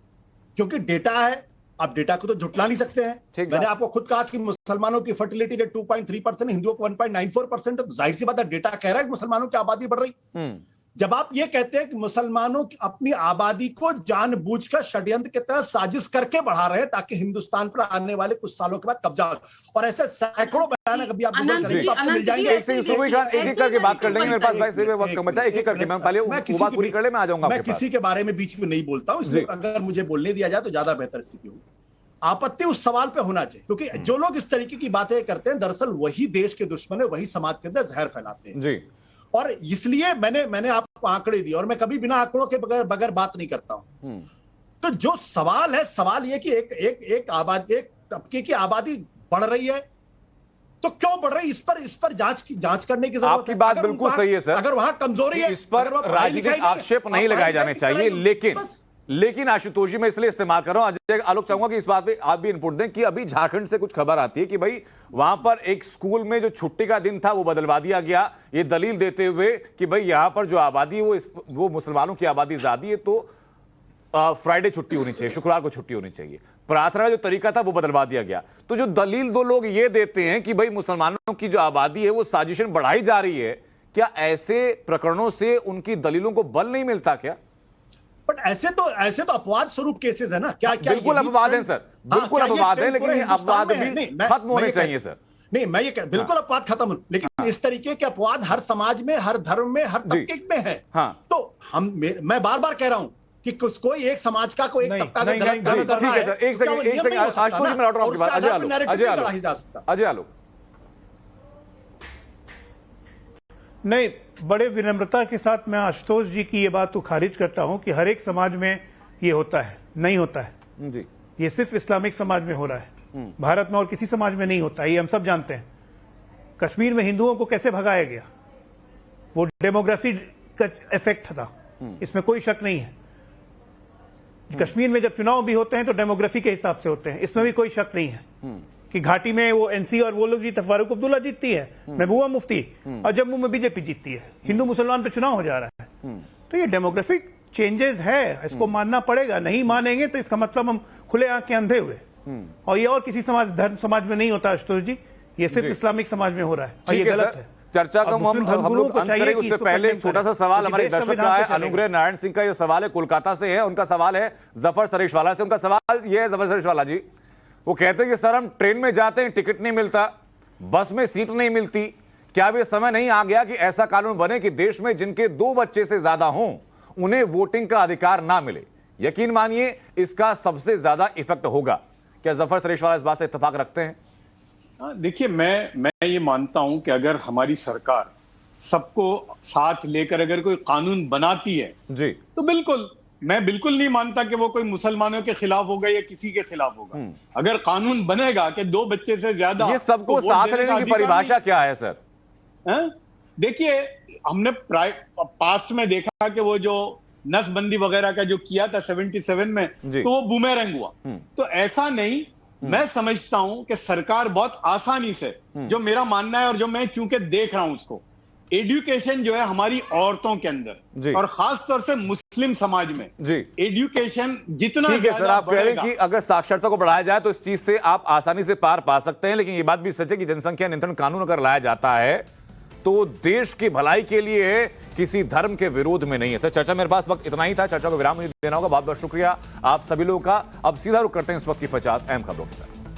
क्योंकि डेटा है। आप डेटा को तो झुटला नहीं सकते हैं। मैंने आपको खुद कहा कि मुसलमानों की फर्टिलिटी रेट 2.3%, हिंदुओं को 1.94%, तो जाहिर सी बात है डेटा कह रहा है कि मुसलमानों की आबादी बढ़ रही। जब आप ये कहते हैं कि मुसलमानों की अपनी आबादी को जानबूझकर षड्यंत्र के तहत साजिश करके बढ़ा रहे हैं ताकि हिंदुस्तान पर आने वाले कुछ सालों के बाद कब्जा हो, और ऐसे सैकड़ों बयान कभी आप मिल जाएंगे। एक करके बात कर लेंगे, मेरे पास भाई से वक्त कम बचा, एक करके मैं पहले बात पूरी कर ले, मैं आ जाऊंगा। मैं किसी के बारे में बीच में नहीं बोलता हूं, इसलिए अगर मुझे बोलने दिया जाए तो ज्यादा बेहतर स्थिति होगी। आपत्ति उस सवाल पे होना चाहिए, क्योंकि जो लोग इस तरीके की बातें करते हैं दरअसल वही देश के दुश्मन है, वही समाज के अंदर जहर फैलाते हैं जी। और इसलिए मैंने आपको आंकड़े दिए, और मैं कभी बिना आंकड़ों के बगैर बात नहीं करता हूं। तो जो सवाल है, सवाल ये कि एक तबके की आबादी बढ़ रही है, तो क्यों बढ़ रही है, इस पर जांच करने की जरूरत है। आपकी बात बिल्कुल सही है सर। अगर वहां कमजोरी है, इस पर राजनीतिक आक्षेप नहीं लगाए जाने चाहिए, लेकिन आशुतोष जी मैं इसलिए इस्तेमाल कर रहा हूं, अजय आलोक चाहूंगा कि इस बात पे आप भी इनपुट दें कि अभी झारखंड से कुछ खबर आती है कि भाई वहां पर एक स्कूल में जो छुट्टी का दिन था वो बदलवा दिया गया, ये दलील देते हुए कि भाई यहां पर जो आबादी है वो मुसलमानों की आबादी ज्यादा है, तो फ्राइडे छुट्टी होनी चाहिए, शुक्रवार को छुट्टी होनी चाहिए। प्रार्थना का जो तरीका था वो बदलवा दिया गया। तो जो दलील दो लोग ये देते हैं कि भाई मुसलमानों की जो आबादी है वो साजिशन बढ़ाई जा रही है, क्या ऐसे प्रकरणों से उनकी दलीलों को बल नहीं मिलता क्या? बट ऐसे तो अपवाद स्वरूप केसेस है ना। क्या बिल्कुल अपवाद है सर, बिल्कुल अपवाद है, लेकिन अपवाद भी खत्म होने चाहिए सर। नहीं, मैं ये बिल्कुल अपवाद खत्म, लेकिन इस तरीके के अपवाद हर समाज में, हर धर्म में, हर तबके में है। तो मैं बार बार कह रहा हूं कि कोई एक समाज का कोई एक नहीं, तबका का नहीं, गलत नहीं, काम नहीं, कर ठीक रहा है सर, एक क्या वो सेकंड, एक नियम नहीं हो सेकंड, सकता आशुतोष ना? जी मैं लौट रहा हूं और आपके पास। उसके अजय आधार पे आलोक, narrative अजय नहीं आलोक, चढ़ाया जा सकता। अजय आलोक। नहीं, बड़े विनम्रता के साथ मैं आशुतोष जी की ये बात को खारिज करता हूं कि हर एक समाज में ये होता है, नहीं होता है। जी, ये सिर्फ इस्लामिक समाज में हो रहा है, भारत में और किसी समाज में नहीं होता है, ये हम सब जानते हैं। कश्मीर में हिंदुओं को कैसे भगाया गया, वो डेमोग्राफी का इफेक्ट था, इसमें कोई शक नहीं है। कश्मीर में जब चुनाव भी होते हैं तो डेमोग्राफी के हिसाब से होते हैं, इसमें भी कोई शक नहीं है कि घाटी में वो एनसी और वो लोग जीते, फारूक अब्दुल्ला जीतती है, महबूबा मुफ्ती, और जम्मू में बीजेपी जीतती है, हिंदू मुसलमान पे चुनाव हो जा रहा है। तो ये डेमोग्राफिक चेंजेस है, इसको मानना पड़ेगा। नहीं मानेंगे तो इसका मतलब हम खुले आंख के अंधे हुए। और ये और किसी समाज, धर्म समाज में नहीं होता आशुतोष जी, ये सिर्फ इस्लामिक समाज में हो रहा है और ये ठीक है गलत सर, है। चर्चा का अब हम मुस्लिम लोग धर्मगुरुओं को अंत चाहिए करेंगे कि उससे इसको पहले एक condemn छोटा सा करें, सवाल क्योंकि हमारे देश दर्शक संविधान का पे है, चलेगा। अनुग्रह नारायण सिंह का ये सवाल है, कोलकाता से है, उनका सवाल है जफर सरेशवाला से। उनका सवाल ये है, जफर सरेशवाला जी, वो कहते हैं कि सर हम ट्रेन में जाते हैं, टिकट नहीं मिलता, बस में सीट नहीं मिलती, क्या अब ये समय नहीं आ गया कि ऐसा कानून बने कि देश में जिनके 2 बच्चे से ज्यादा हों उन्हें वोटिंग का अधिकार ना मिले? यकीन मानिए इसका सबसे ज्यादा इफेक्ट होगा। क्या जफर सरेशवाला इस बात से इत्तेफाक रखते हैं? देखिए, मैं ये मानता हूं कि अगर हमारी सरकार सबको साथ लेकर अगर कोई कानून बनाती है जी, तो बिल्कुल, मैं बिल्कुल नहीं मानता कि वो कोई मुसलमानों के खिलाफ होगा या किसी के खिलाफ होगा। अगर कानून बनेगा कि 2 बच्चे से ज्यादा, ये सबको तो वोट साथ देने का लेने की अधिकार परिभाषा क्या है सर? हैं? देखिए, हमने पास्ट में देखा कि वो जो नसबंदी वगैरह का जो किया था 77 में, जी। तो वो बूमेरंग हुआ। तो ऐसा नहीं, मैं समझता हूं कि सरकार बहुत आसानी से, जो मेरा मानना है और जो मैं चूंकि देख रहा हूं उसको, एजुकेशन जो है हमारी औरतों के जी। अंदर और खास तौर से मुस्लिम समाज में जी, एजुकेशन जितना ठीक है सर, ज्यादा आप कह रहे हैं बढ़ेगा, कि अगर साक्षरता को बढ़ाया जाए तो इस चीज से आप आसानी से पार पा सकते हैं, लेकिन ये बात भी सच है कि जनसंख्या नियंत्रण कानून अगर लाया जाता है तो देश की भलाई के लिए है, किसी धर्म के विरोध में नहीं है। सर, चर्चा मेरे पास वक्त इतना ही था, चर्चा को विराम मुझे देना होगा। बहुत बहुत शुक्रिया आप सभी लोगों का। अब सीधा रुख करते हैं इस वक्त की 50 अहम खबरों की तरफ।